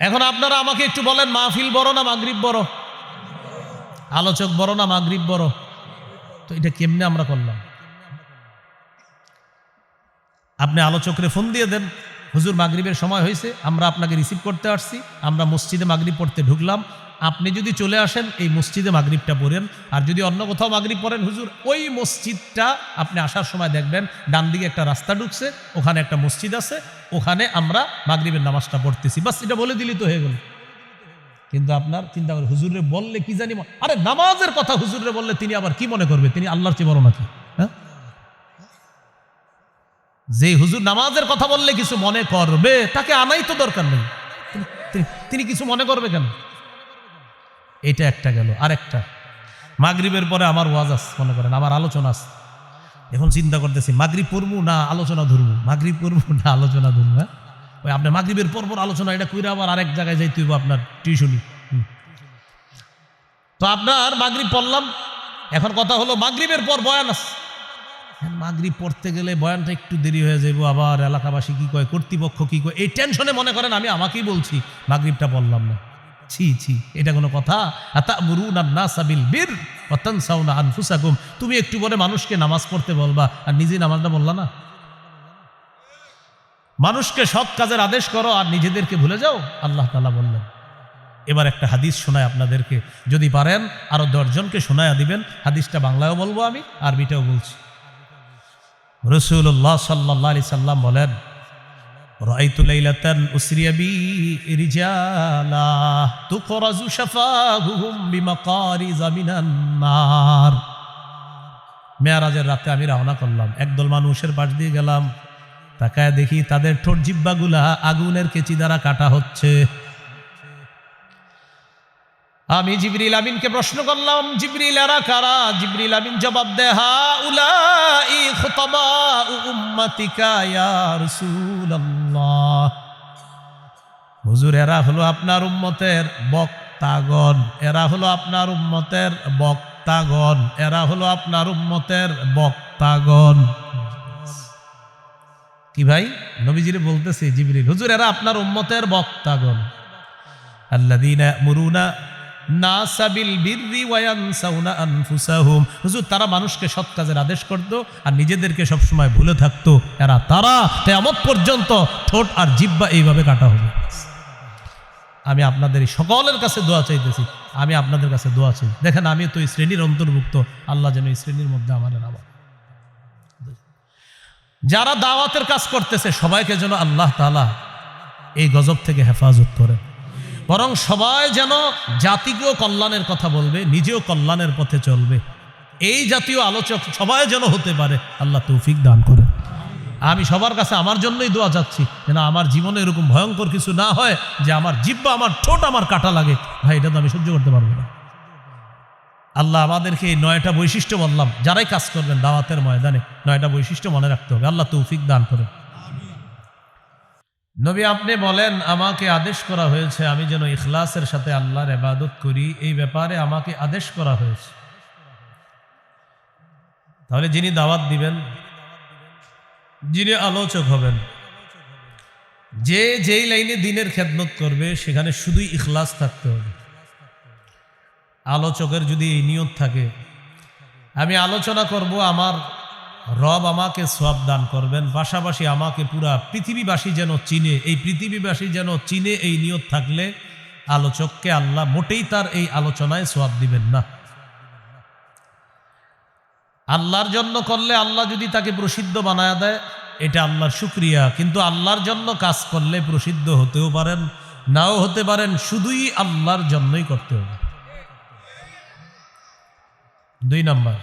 এখন আপনারা আমাকে একটু বলেন, মাহফিল বড় না মাগরিব বড়? আলোচক বড় না মাগরিব বড়? তো এটা কেমনে আমরা করলাম? আপনি আলোচকরে ফোন দিয়ে দেন, হুজুর মাগরিবের সময় হয়েছে, আমরা আপনাকে রিসিভ করতে আসছি, আমরা মসজিদে মাগরিব পড়তে ঢুকলাম, আপনি যদি চলে আসেন এই মসজিদে মাগরিবটা পড়েন, আর যদি অন্য কোথাও মাগরিব পড়েন হুজুর ওই মসজিদটা আপনি আসার সময় দেখবেন ডান দিকে একটা রাস্তা ঢুকছে, ওখানে একটা মসজিদ আছে, ওখানে আমরা মাগরিবের নামাজটা পড়তেছি, বাস এটা বলে দিলি তো হয়ে গেল। কিন্তু আপনার চিন্তা করে হুজুরে বললে কি জানি, আরে নামাজের কথা হুজুরে বললে তিনি আবার কি মনে করবে, তিনি আল্লাহর চেয়ে বড় নাকি? হ্যাঁ, যে হুজুর নামাজের কথা বললে কিছু মনে করবে তাকে আনাই তো দরকার নেই, তিনি কিছু মনে করবে কেন? এটা একটা গেল। আরেকটা, মাগরিবের পরে আমার ওয়াজ আছে, মনে করেন আমার আলোচনা আছে, এখন চিন্তা করতেছি মাগরিব পড়বো না আলোচনা ধরবো, মাগরিব পড়বো না আলোচনা ধরবো। হ্যাঁ, ওই আপনার মাগরিবের পর আলোচনা, এটা কইরা আবার আরেক জায়গায় যাইতে হইব আপনার টিউশনি। তো আপনার মাগরিব পড়লাম, এখন কথা হলো মাগরিবের পর বয়ান আছে, মাগরিব পড়তে গেলে বয়ানটা একটু দেরি হয়ে যাবো, আবার এলাকাবাসী কি কয়, কর্তৃপক্ষ কি কয়, এই টেনশনে মনে করেন আমি আমাকেই বলছি মাগরিবটা পড়লাম না। ছি ছি, এটা কোনো কথা? আতামুরুনা নাসা বিল বির ওয়া তানসাউনা আনফুসাকুম, তুমি একটু পরে মানুষকে নামাজ পড়তে বলবা আর নিজে নামাজটা বললা না। মানুষকে সৎ কাজের আদেশ করো আর নিজেদেরকে ভুলে যাও, আল্লাহ তাআলা বললেন। এবার একটা হাদিস শোনায় আপনাদেরকে, যদি পারেন আরো 10 জনকে শোনায়া দিবেন। হাদিসটা বাংলায়ও বলবো আমি, আরবিটাও বলছি। রাসূলুল্লাহ সাল্লাল্লাহু আলাইহি সাল্লাম বলেন, রাআইতু লাইলাতান উসরিয়া বি রিজালা তুকরাজু শাফাহুম বিমাকারিজা মিনান নার। মেরাজের রাতে আমি রওনা করলাম, একদল মানুষের পাশ দিয়ে গেলাম, তাকায় দেখি তাদের ঠোঁট জিহ্বাগুলা আগুনের কেচি দ্বারা কাটা হচ্ছে। আমি জিবরিল আমিনকে প্রশ্ন করলাম, জিবরিল এরা কারা? জিবরিল আমিন জবাব দেয়, হাউলাই খুতাবাউ উম্মাতিকা ইয়া রাসূলুল্লাহ। হুজুর এরা হলো আপনার উম্মতের বক্তাগণ, এরা হলো আপনার উম্মতের বক্তাগণ, এরা হলো আপনার উম্মতের বক্তাগণ। কি ভাই, নবীজিরে বলতেছে জিবরিল, হুজুর এরা আপনার উম্মতের বক্তাগণ। আল্লাযীনা ইয়ামুরুনা নাসা বিল বিররি ওয়া ইয়ানসাউনা আনফুসাহুম, হুজুর তারা মানুষকে সৎ কাজের আদেশ করত আর নিজেদেরকে সবসময় ভুলে থাকতো। এরা তারা কিয়ামত পর্যন্ত ঠোঁট আর জিহ্বা এইভাবে কাটা হবে। আমি আপনাদের সকলের কাছে দোয়া চাইতেছি, আমি আপনাদের কাছে দোয়া চাই। দেখেন আমি তো এই শ্রেণীর অন্তর্ভুক্ত, আল্লাহ যেন এই শ্রেণীর মধ্যে আমার নামায়। যারা দাওয়াতের কাজ করতেছে সবাইকে যেন আল্লাহ তাআলা এই গজব থেকে হেফাজত করেন, বরং সবাই যেন জাতিকেও কল্যাণের কথা বলবে, নিজেও কল্যাণের পথে চলবে, এই জাতীয় আলোচক সবাই যেন হতে পারে। আল্লাহ তৌফিক দান করেন। আমি সবার কাছে আমার জন্যই দোয়া চাচ্ছি, যেন আমার জীবনে এরকম ভয়ঙ্কর কিছু না হয় যে আমার জিহ্বা, আমার ঠোঁট আমার কাটা লাগে। ভাই এটা তো আমি সহ্য করতে পারবো না। আল্লাহ আমাদেরকে এই 9টা বৈশিষ্ট্য বললাম, যারাই কাজ করবেন দাওয়াতের ময়দানে 9টা বৈশিষ্ট্য মনে রাখতে হবে। আল্লাহ তৌফিক দান করেন। নবী আপনি বলেন, আমাকে আদেশ করা হয়েছে আমি যেন ইখলাসের সাথে আল্লাহর ইবাদত করি, এই ব্যাপারে আমাকে আদেশ করা হয়েছে। তাহলে যিনি দাওয়াত দিবেন, যিনি আলোচক হবেন, যে যেই লাইনে দ্বীনের খেদমত করবে সেখানে শুধুই ইখলাস থাকতে হবে। আলোচকের যদি এই নিয়ত থাকে, আমি আলোচনা করব আমার রব আমাকে সওয়াব দান করবেন, পাশাপাশি আমাকে পুরা পৃথিবীবাসী যেন চিনে, এই পৃথিবীবাসী যেন চিনে, এই নিয়ত থাকলে আলোচককে আল্লাহ মোটেই তার এই আলোচনায় সওয়াব দিবেন না। আল্লাহর জন্য করলে আল্লাহ যদি তাকে প্রসিদ্ধ বানায় দেয় এটা আল্লাহর শুকরিয়া, কিন্তু আল্লাহর জন্য কাজ করলে প্রসিদ্ধ হতেও পারেন, নাও হতে পারেন, শুধুই আল্লাহর জন্যই করতে হবে। 2 নম্বর,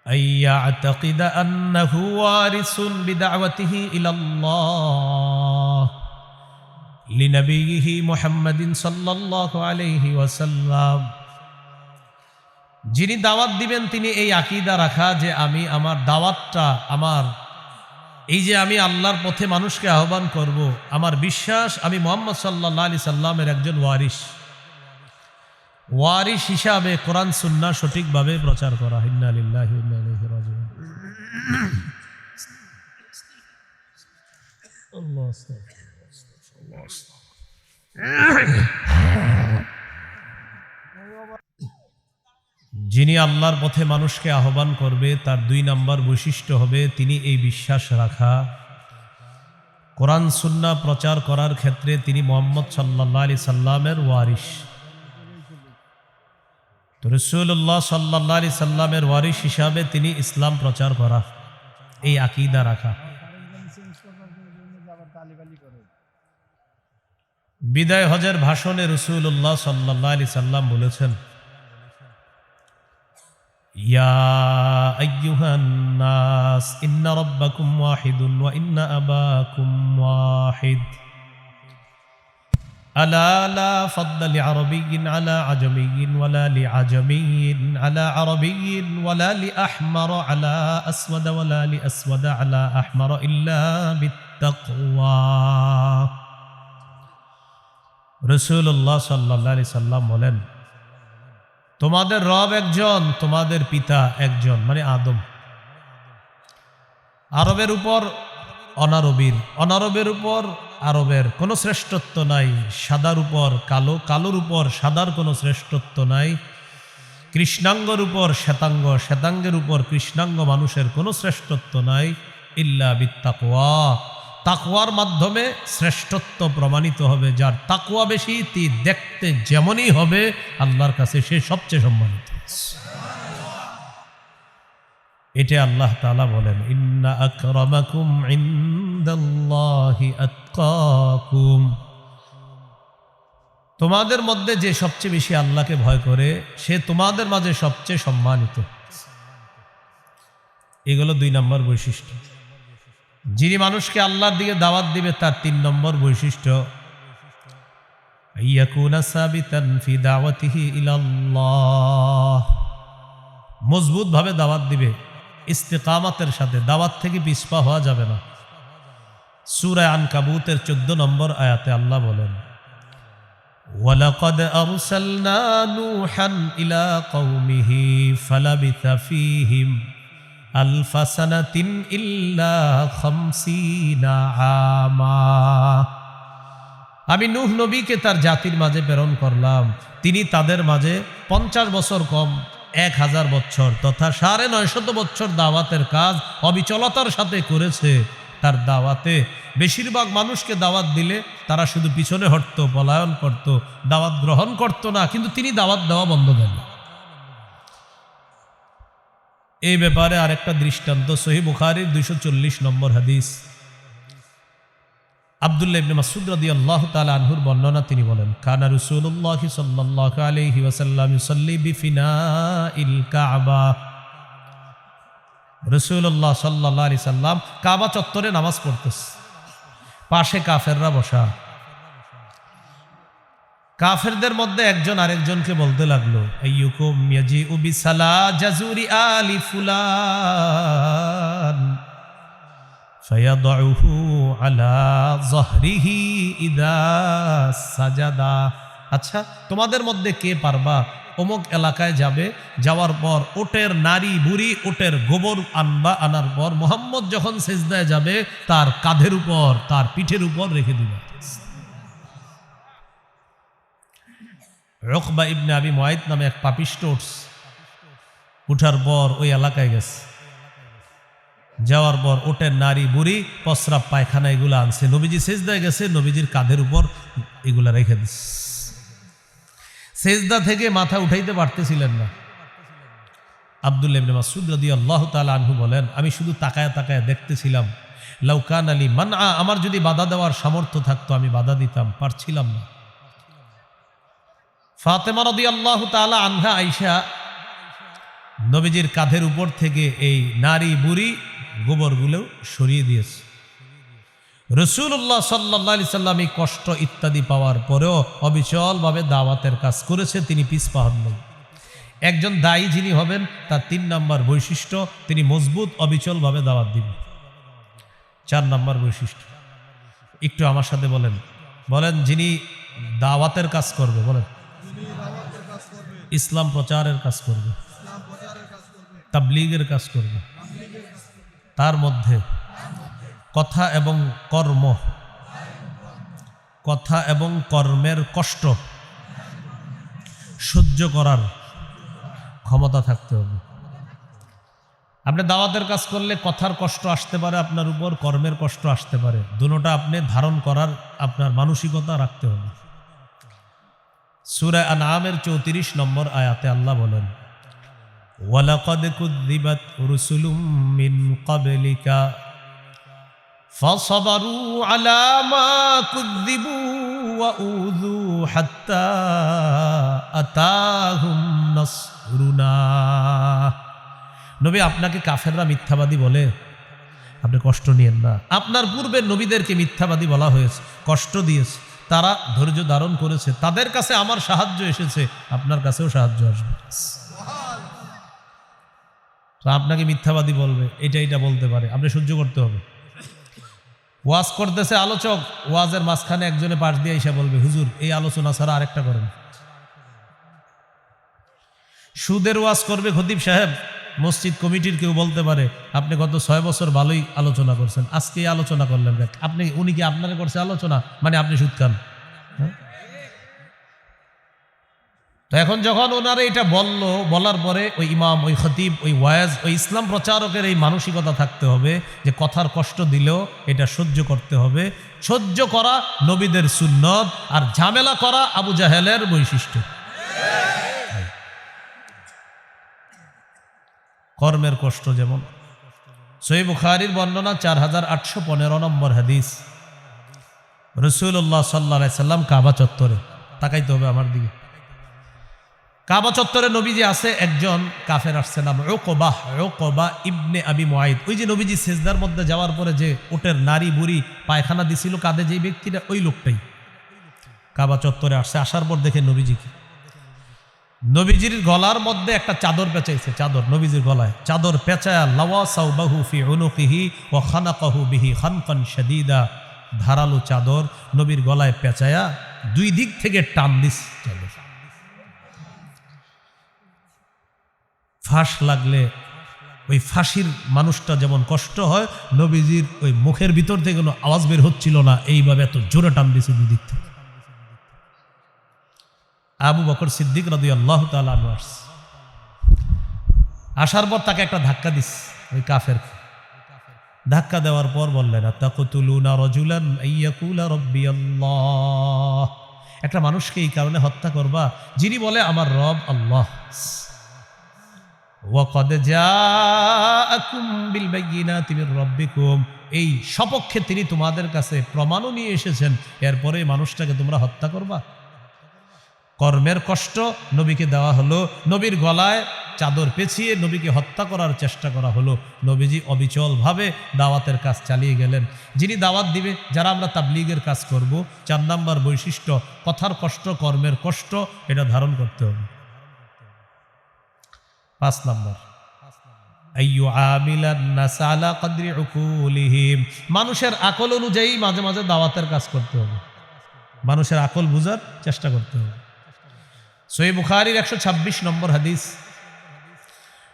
আইয়াতাকিদা আন্নাহু ওয়ারিসুন বিদাওয়াতিহি ইলাল্লাহ লিনবিয়িহি মুহাম্মাদিন সাল্লাল্লাহু আলাইহি ওয়াসাল্লাম। যিনি দাওয়াত দিবেন তিনি এই আকীদা রাখা যে আমি আমার দাওয়াতটা, আমার এই যে আমি আল্লাহর পথে মানুষকে আহ্বান করব, আমার বিশ্বাস আমি মুহাম্মদ সাল্লাল্লাহু আলাইহি সাল্লামের একজন ওয়ারিস হিসাবে কোরআন সুন্নাহ সঠিকভাবে প্রচার করা। ইন্না লিল্লাহি ওয়া ইন্না ইলাইহি রাজিউন। আল্লাহ আস্তাগফিরুল্লাহ। যিনি আল্লাহর পথে মানুষকে আহ্বান করবে তার 2 নম্বর বৈশিষ্ট্য হবে তিনি এই বিশ্বাস রাখা কোরআন সুন্নাহ প্রচার করার ক্ষেত্রে তিনি মুহাম্মদ সাল্লাল্লাহু আলাইহি সাল্লামের ওয়ারিস। তো রাসূলুল্লাহ সাল্লাল্লাহু আলাইহি সাল্লামের ওয়ারিস হিসাবে তিনি ইসলাম প্রচার করা, এই আকীদা রাখা। বিদায় হজের ভাষণে রাসূলুল্লাহ সাল্লাল্লাহু আলাইহি সাল্লাম বলেছেন, ইয়া আইয়ুহান নাস ইন্না রাব্বাকুম ওয়াহিদুন ওয়া ইন্না আবাকুম ওয়াহিদ আলা লা ফাদ্লা লিআরাবিয়্যিন আলা আজমিয়্যিন ওয়ালা লিআজমিয়্যিন আলা আরাবিয়্যিন ওয়ালা লিআহমার আলা আসওয়াদ ওয়ালা লিআসওয়াদ আলা আহমার ইল্লা বিত্তাকওয়া। রাসূলুল্লাহ সাল্লাল্লাহু আলাইহি সাল্লাম বলেন, তোমাদের রব একজন, তোমাদের পিতা একজন, মানে আদম। আরবের উপর অনারবীর, অনারবের উপর আরবের কোনো শ্রেষ্ঠত্ব নাই। সাদার উপর কালো, কালোর উপর সাদার কোনো শ্রেষ্ঠত্ব নাই। কৃষ্ণাঙ্গর উপর শ্বেতাঙ্গ, শ্বেতাঙ্গের উপর কৃষ্ণাঙ্গ মানুষের কোনো শ্রেষ্ঠত্ব নাই। ইল্লা বিত্তাকওয়া, তাকওয়ার মাধ্যমে শ্রেষ্ঠত্ব প্রমাণিত হবে। যার তাকওয়া বেশি তি দেখতে যেমনই হবে আল্লাহর কাছে সে সবচেয়ে সম্মানিত। এটা আল্লাহ তাআলা বলেন, ইন্না আকরামাকুম ইনদাল্লাহি আতকাকুম, তোমাদের মধ্যে যে সবচেয়ে বেশি আল্লাহকে ভয় করে সে তোমাদের মাঝে সবচেয়ে সম্মানিত। এগুলো 2 নম্বর বৈশিষ্ট্য। যিনি মানুষকে আল্লাহর দিকে দাওয়াত দিবে তার 3 নম্বর বৈশিষ্ট্য, ইয়াকুনা সাবিতান ফি দাওয়াতিহি ইলাল্লাহ, মজবুত ভাবে দাওয়াত দিবে, ইস্তিকামাতের সাথে, দাওয়াত থেকে পিছপা হওয়া যাবে না। সূরা আনকাবুতের 14 নম্বর আয়াতে আল্লাহ বলেন, ওয়ালাকাদ আরসালনা নূহান ইলা কওমিহি ফালাবিথা ফীহিম আলফা সানাতিন ইল্লা 50 আমা। আমি নূহ নবীকে তার জাতির মাঝে প্রেরণ করলাম, তিনি তাদের মাঝে 50 বছর কম 1000 বছর তথা 950 বছর দাওয়াতের কাজ অবিচলতার সাথে করেছে। তার দাওয়াতে বেশিরভাগ মানুষকে দাওয়াত দিলে তারা শুধু পিছনে হটতো, পলায়ন করত, দাওয়াত গ্রহণ করত না, কিন্তু তিনি দাওয়াত দেওয়া বন্ধ দেন। এই ব্যাপারে আরেকটা দৃষ্টান্ত, সহিহ বুখারীর 240 নম্বর হাদিস, আব্দুল্লাহ ইবনে মাসউদ রাদিয়াল্লাহু তাআলা আনহুর বর্ণনা। তিনি বলেন, কানা রাসূলুল্লাহ সাল্লাল্লাহু আলাইহি ওয়াসাল্লাম ইউসাল্লি বিফিনাইল কাবা, রাসূলুল্লাহ সাল্লাল্লাহু আলাইহি সাল্লাম কাবা চত্বরে নামাজ পড়তেছে, পাশে কাফেররা বসা। কাফেরদের মধ্যে একজন আরেকজনকে বলতে লাগলো, আইয়ুকুম ইয়াজিউ বিসালা জাজুরি আলি ফুলান ফায়াদউহু আলা যহরিহি ইদা সাজাদা। আচ্ছা, তোমাদের মধ্যে কে পারবা অমুক এলাকায় যাবে, যাওয়ার পর ওটের নারী বুড়ি ওটের গোবর আনবা, আনার পর মুহাম্মদ যখন সিজদায় যাবে তার কাঁধের উপর, তার পিঠের উপর রেখে দিবা। উকবা ইবনে আবি মুআইত নামে এক পাপিষ্ট উঠার পর ওই এলাকায় গেছে, যাওয়ার পর ওটের নারী বুড়ি প্রস্রাব পায়খানা এগুলো আনছে, নবীজি সিজদায় গেছে, নবীজির কাঁধের উপর এগুলা রেখে দিচ্ছে। সিজদা থেকে মাথা উঠাইতে পারতেছিলেন না। আব্দুল্লাহ ইবনে মাসউদ রাদিয়াল্লাহু তাআলা আনহু বলেন, আমি শুধু তাকায়া তাকায়া দেখতেছিলাম। লাউ কান আলী মানআ, আমার যদি বাধা দেওয়ার সামর্থ্য থাকতো আমি বাধা দিতাম, পারছিলাম না। ফাতেমা রাদিয়াল্লাহু তাআলা আনহা আয়েশা নবীজির কাঁধের উপর থেকে এই নারী বুড়ি গোবরগুলো সরিয়ে দিয়েছে। রাসূলুল্লাহ সাল্লাল্লাহু আলাইহি সাল্লাম এই কষ্ট ইত্যাদি পাওয়ার পরেও অবিচলভাবে দাওয়াতের কাজ করেছে, তিনি পিছপা হন নাই। একজন দায়ী যিনি হবেন তার 3 নম্বর বৈশিষ্ট্য, তিনি মজবুত অবিচলভাবে দাওয়াত দিবেন। 4 নম্বর বৈশিষ্ট্য, একটু আমার সাথে বলেন, বলেন যিনি দাওয়াতের কাজ করবে, বলেন ইসলাম প্রচারের কাজ করবে, তাবলীগের কাজ করবে, তার মধ্যে কথা এবং কর্ম কথা এবং কর্মের কষ্ট সহ্য করার ক্ষমতা থাকতে হবে। আপনি দাওয়াতের কাজ করলে কথার কষ্ট আসতে পারে আপনার উপর, কর্মের কষ্ট আসতে পারে, দুটোটা আপনি ধারণ করার আপনার মানসিকতা রাখতে হবে। সূরা আনআমের 34 নম্বর আয়াতে আল্লাহ বলেন, ওয়ালাকাদ কুযযিবাত রুসুলুম মিন ক্বাবলিকা ফাসাবারু আলা মা কুযযিবু ওয়া উযু হাত্তা আতাহুম নাসরুনা। নবী, আপনাকে কাফেররা মিথ্যাবাদী বলে, আপনি কষ্ট নিয়েন না। আপনার পূর্বের নবীদেরকে মিথ্যাবাদী বলা হয়েছে, কষ্ট দিয়েছে, তারা ধৈর্য ধারণ করেছে, তাদের কাছে আমার সাহায্য এসেছে, আপনার কাছেও সাহায্য আসবে। তো আপনাকে মিথ্যাবাদী বলবে, এটা বলতে পারে, আপনি সহ্য করতে হবে। ওয়াজ করতেছে আলোচক, ওয়াজের মাঝখানে একজনে পাশ দিয়ে এসে বলবে, হুজুর এই আলোচনা ছাড়া আরেকটা করেন। সুদের ওয়াজ করবে খতিব সাহেব, মসজিদ কমিটির কেউ বলতে পারে, আপনি গত 6 বছর ভালোই আলোচনা করছেন, আজকে এই আলোচনা করলেন, আপনি উনি কি আপনারা করছে আলোচনা, মানে আপনি সুদ খান। তো এখন যখন ওনারা এটা বলার পরে ওই ইমাম, ওই খতিব, ওই ওয়াজ, ওই ইসলাম প্রচারকের এই মানসিকতা থাকতে হবে যে কথার কষ্ট দিলেও এটা সহ্য করতে হবে। সহ্য করা নবীদের সুন্নত, আর ঝামেলা করা আবু জাহেলের বৈশিষ্ট্য। কর্মের কষ্ট যেমন সহিহ বুখারীর বর্ণনা 4815 নম্বর হাদিস, রাসূলুল্লাহ সাল্লাল্লাহু আলাইহি সাল্লাম কাবা চত্বরে, তাকাইতে হবে আমার দিকে, কাবা চত্বরে নবীজি আছে, একজন কাফের আসছে, নাম উকবা ইবনে আবি মুআইদ। ওই যে নবীজি সিজদার মধ্যে যাওয়ার পরে যে ওটের নারী বুড়ি পায়খানা দিছিল কাঁধে, যেই ব্যক্তিটা, ওই লোকটাই কাবা চত্বরে আসছে। আসার পর দেখে নবীজিকে, নবীজির গলার মধ্যে একটা চাদর পেঁচাইছে, চাদর নবীজির গলায় চাদর পেঁচায়া, লাওয়া সাওবাহু ফি উনুকিহি ওয়া খানাকাহু বিহি খানকান শাদীদা, ধারালো চাদর নবীর গলায় পেঁচায়া দুই দিক থেকে টান দিস চাদর। ফাঁস লাগলে ওই ফাঁসির মানুষটা যেমন কষ্ট হয়, নবীজির ওই মুখের ভিতর থেকে কোনো আওয়াজ বের হচ্ছিল না, এইভাবে এত জোরে টান দিছে দুই দিক থেকে। আবু বকর সিদ্দিক রাদিয়াল্লাহু তাআলা আনহু আসার পর তাকে একটা ধাক্কা দিস, ওই কাফের ধাক্কা দেওয়ার পর বললেন, আতাকতুলুনা রাজুলান আইয়াকুলা রাব্বিয়াল্লাহ, একটা মানুষকে এই কারণে হত্যা করবা যিনি বলে আমার রব আল্লাহ। ওয়াকাদ জাআকুম বিল বাইয়িনাতি মির রাব্বিকুম, এই সপক্ষে তিনি তোমাদের কাছে প্রমাণও নিয়ে এসেছেন, এরপরে মানুষটাকে তোমরা হত্যা করবা। কর্মের কষ্ট নবীকে দেওয়া হলো, নবীর গলায় চাদর পেঁচিয়ে নবীকে হত্যা করার চেষ্টা করা হলো। নবীজি অবিচলভাবে দাওয়াতের কাজ চালিয়ে গেলেন। যিনি দাওয়াত দিবে, যারা আমরা তাবলীগের কাজ করব, 4 নাম্বার বৈশিষ্ট্য কথার কষ্ট, কর্মের কষ্ট, এটা ধারণ করতে হবে। 5 নাম্বার আইয়ু আমিলান নাস আলা কদরি উকুলিহিম, মানুষের আকল অনুযায়ী মাঝে মাঝে দাওয়াতের কাজ করতে হবে, মানুষের আকল বুঝার চেষ্টা করতে হবে। সহিহ বুখারীর 126 নম্বর হাদিস,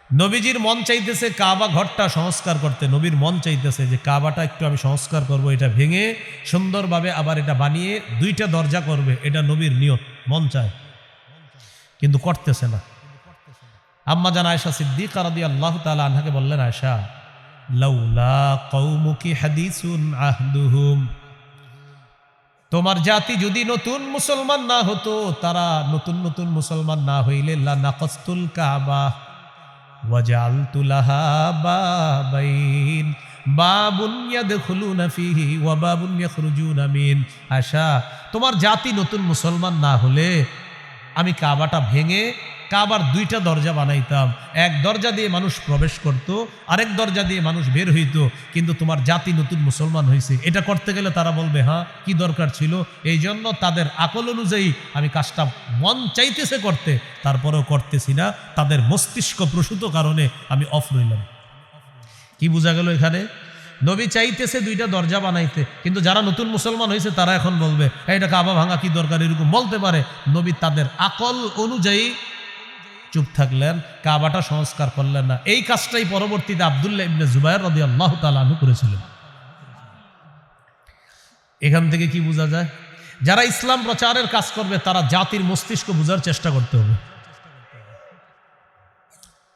নবীজির মন চাইতেছে কাবা ঘরটা সংস্কার করতে, নবীর মন চাইতেছে যে কাবাটা একটু আমি সংস্কার করব, এটা ভেঙে সুন্দরভাবে আবার এটা বানিয়ে 2টা দরজা করবে, এটা নবীর নিয়ত, মন চায়, কিন্তু করতেছে না। আম্মা জান আয়েশা সিদ্দিকা রাদিয়াল্লাহু তাআলা আনহাকে বললেন, আয়েশা, লাউলা কওমুকি হাদিসুন আহদুহুম, তোমার জাতি যদি নতুন মুসলমান না হতো, তারা নতুন মুসলমান না হইলে, লা নাকাসতুল কাবা ওয়া জাআলতু লাহা বাবাইন, বাবুন ইয়াদখুলুনা ফিহি ওয়া বাবুন ইয়াখরুজুনা মিন। আয়েশা, তোমার জাতি নতুন মুসলমান না হলে আমি কাবাটা ভেঙে কাবার 2টা দরজা বানাইতাম, এক দরজা দিয়ে মানুষ প্রবেশ করত, আরেক দরজা দিয়ে মানুষ বের হইত। কিন্তু তোমার জাতি নতুন মুসলমান হয়েছে, এটা করতে গেলে তারা বলবে হ্যাঁ কি দরকার ছিল, এই জন্য তাদের আকল অনুযায়ী আমি কাজটা মন চাইতেছে করতে, তারপরেও করতেছি না, তাদের মস্তিষ্ক প্রসূত কারণে আমি অফ রইলাম। কি বোঝা গেল এখানে? নবী চাইতেছে 2টা দরজা বানাইতে, কিন্তু যারা নতুন মুসলমান হয়েছে তারা এখন বলবে এটা কাবা ভাঙা কি দরকার, এরকম বলতে পারে। নবী তাদের আকল অনুযায়ী চুপ থাকলেন, কাবাটা সংস্কার করলেন না। এই কাজটাই পরবর্তীতে আব্দুল্লাহ ইবনে জুবায়ের রাদিয়াল্লাহু তাআলা আনহু করেছিলেন। এখান থেকে কি বোঝা যায়? যারা ইসলাম প্রচারের কাজ করবে তারা জাতির মস্তিষ্ক বোঝার চেষ্টা করতে হবে।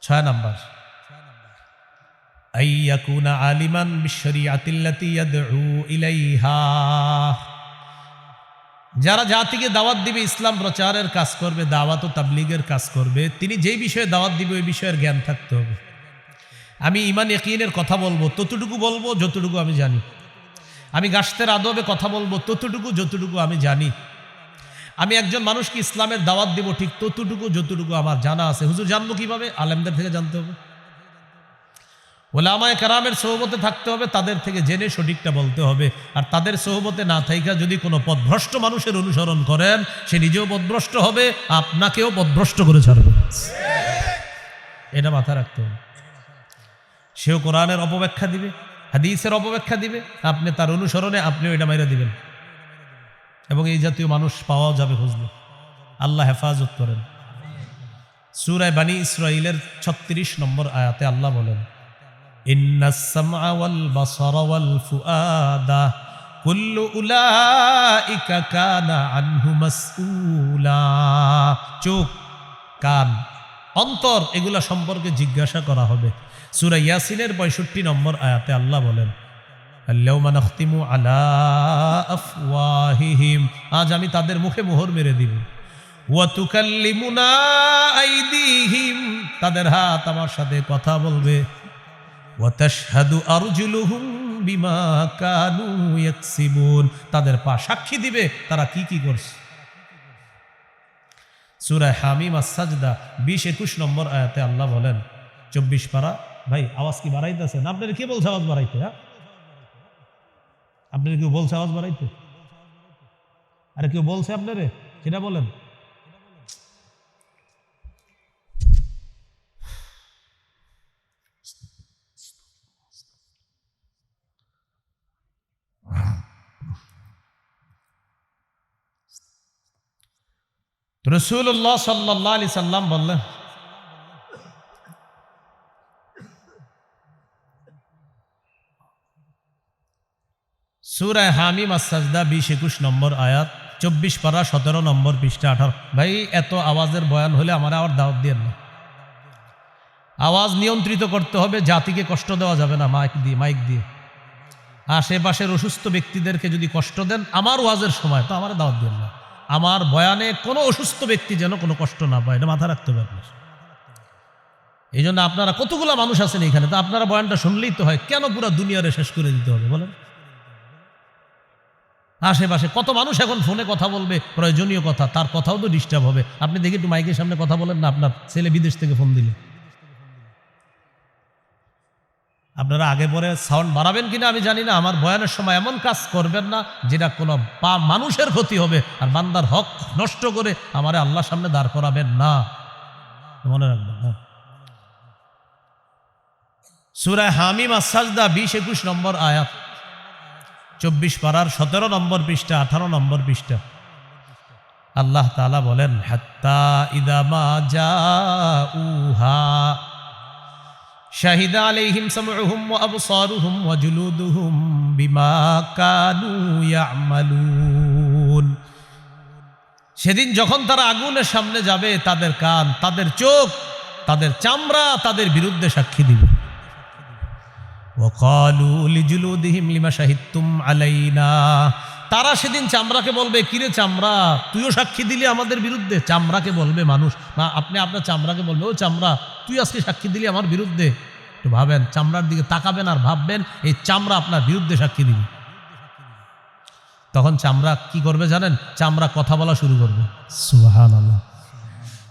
6 নাম্বার, আইয়াকুনা আলিমান বিশরিয়াতিল্লাতী ইয়াদউ ইলাইহা। যারা জাতিকে দাওয়াত দিবে, ইসলাম প্রচারের কাজ করবে, দাওয়াত ও তাবলীগের কাজ করবে, তিনি যেই বিষয়ে দাওয়াত দিবে ওই বিষয়ের জ্ঞান থাকতে হবে। আমি ঈমান ইয়াকিনের কথা বলবো, ততটুকু বলবো যতটুকু আমি জানি। আমি গাশতের আদবে কথা বলবো ততটুকু যতটুকু আমি জানি। আমি একজন মানুষকে ইসলামের দাওয়াত দিব ঠিক ততটুকু যতটুকু আমার জানা আছে। হুজুর জানবো কিভাবে? আলেমদের থেকে জানতে হবে, ওলামায়ে কেরামের সোহবতে থাকতে হবে, তাদের থেকে জেনে সঠিকটা বলতে হবে। আর তাদের সোহবতে না থাইকা যদি কোনো পথভ্রষ্ট মানুষের অনুসরণ করেন, সে নিজেও পথভ্রষ্ট হবে, আপনাকেও পথভ্রষ্ট করে ছাড়বে। এটা মাথায় রাখতে হবে। সেও কোরআনের অপব্যাখ্যা দিবে, হাদিসের অপব্যাখ্যা দিবে, আপনি তার অনুসরণে আপনিও এটা মাইরা দিবেন। এবং এই জাতীয় মানুষ পাওয়া যাবে খুঁজলে। আল্লাহ হেফাজত করেন। সূরা বানী ইসরাঈলের 36 নম্বর আয়াতে আল্লাহ বলেন, ইন্নাস সামআ ওয়াল বাসারা ওয়াল ফুআদা কুল্লু উলাইকা কানা আনহু মাসউলা। চোখ, কান, অন্তর এগুলা সম্পর্কে জিজ্ঞাসা করা হবে। সূরা ইয়াসিনের 65 নম্বর আয়াতে আল্লাহ বলেন, আল-ইয়াওমা নাখতিমু আলা আফওয়াহিহিম, আজ আমি তাদের মুখে মোহর মেরে দিব। ওয়া তুকাল্লিমুনা আইদিহিম, তাদের হাত আমার সাথে কথা বলবে। ওয়া তাশহাদু আরজুলুহুম বিমা কানু ইয়াকসিবুন, তাদের পা সাক্ষী দিবে তারা কি কি করছে। সূরা হামিম আস-সাজদা 20-21 নম্বর আয়াতে আল্লাহ বলেন, 24 পারা। ভাই আওয়াজ কি বাড়াইতেছেন? আপনারা কে বলছে আওয়াজ বাড়াইতে? হ্যাঁ, আপনারা কেউ বলছে আওয়াজ বাড়াইতে? আরে কেউ বলছে আপনারে? সেটা বলেন। রাসূলুল্লাহ সাল্লাল্লাহু আলাইহি সাল্লাম বললেন, সূরা হামিম আস-সাজদা 20-21 নম্বর আয়াত, 24 পারা 17 নম্বর পৃষ্ঠা 18। ভাই এত আওয়াজের বয়ান হলে আমার আবার দাওয়াত দিয়েন না। আওয়াজ নিয়ন্ত্রিত করতে হবে, জাতিকে কষ্ট দেওয়া যাবে না মাইক দিয়ে। আশেপাশের অসুস্থ ব্যক্তিদেরকে যদি কষ্ট দেন আমার ওয়াজের সময়, তো আমার দাওয়াত দিয়েন না। আমার বয়ানে কোনো অসুস্থ ব্যক্তি যেন কোনো কষ্ট না পায়, এটা মাথা রাখতে হবে আপনার। এই জন্য আপনারা কতগুলো মানুষ আছেন এখানে, তো আপনারা বয়ানটা শুনলেই তো হয়, কেন পুরো দুনিয়ারে শেষ করে দিতে হবে বলেন? আশেপাশে কত মানুষ এখন ফোনে কথা বলবে প্রয়োজনীয় কথা, তার কথাও তো ডিস্টার্ব হবে। আপনি দেখি একটু মাইকের সামনে কথা বলেন না, আপনার ছেলে বিদেশ থেকে ফোন দিলে। আপনারা আগে পরে সাউন্ড বাড়াবেন কিনা আমি জানি না। আমার বয়ানের সময় এমন কাজ করবেন না যেটা কোনো মানুষের ক্ষতি হবে, আর বান্দার হক নষ্ট করে আমারে আল্লাহর সামনে দাঁড় করাবেন না, মনে রাখবেন। সূরা হামিম আস-সাজদা 20-21 নম্বর আয়াত, 24 পারার 17 নম্বর পৃষ্ঠা 18 নম্বর পৃষ্ঠা। আল্লাহ তাআলা বলেন, হাত্তা ইযা মা জাউহা শাহিদা আলাইহিম সামউহুম ওয়া আবসারুহুম ওয়া জুলুদুহুম বিমা কানু ইয়ামালুন। সেদিন যখন তারা আগুনের সামনে যাবে, তাদের কান, তাদের চোখ, তাদের চামড়া তাদের বিরুদ্ধে সাক্ষী দিবে। ওয়াকালু লিজুলুদিহিম লিমা শাহিদতুম আলাইনা, তারা সেদিন চামড়াকে বলবে, কিরে চামড়া তুইও সাক্ষী দিলি আমাদের বিরুদ্ধে। চামড়াকে বলবে মানুষ, না আপনি আপনার চামড়াকে বলবে, ও চামড়া তুই আজকে সাক্ষী দিলি আমার বিরুদ্ধে। একটু ভাবেন, চামড়ার দিকে তাকাবেন আর ভাববেন এই চামড়া আপনার বিরুদ্ধে সাক্ষী দিবে। তখন চামড়া কি করবে জানেন? চামড়া কথা বলা শুরু করবে। সুবহানাল্লাহ।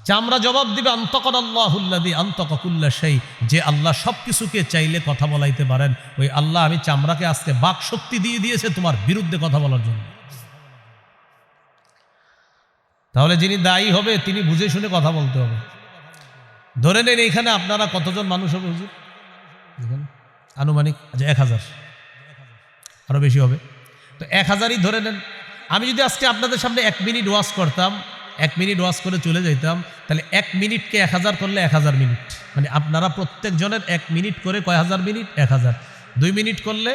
চামড়া জবাব দিবে, আনতাকাল্লাহুল্লাযী আনতাকা কুল্লা শাই, যে আল্লাহ সবকিছুকে চাইলে কথা বলাইতে পারেন, ওই আল্লাহ আমি চামড়াকে আজকে বাক শক্তি দিয়ে দিয়েছে তোমার বিরুদ্ধে কথা বলার জন্য। তাহলে যিনি দায়ী হবে তিনি বুঝে শুনে কথা বলতে হবে। ধরে নেন এখানে আপনারা কতজন মানুষ হবে হুজুর? আনুমানিক 1000, আরো বেশি হবে। তো 1000ই ধরে নেন। আমি যদি আজকে আপনাদের সামনে 1 মিনিট ওয়াজ করতাম, 1 মিনিট ওয়াজ করে চলে যাইতাম, তাহলে 1 মিনিটকে 1000 করলে 1000 মিনিট, মানে আপনারা প্রত্যেক জনের 1 মিনিট করে কয় হাজার মিনিট? 1000। 2 মিনিট করলে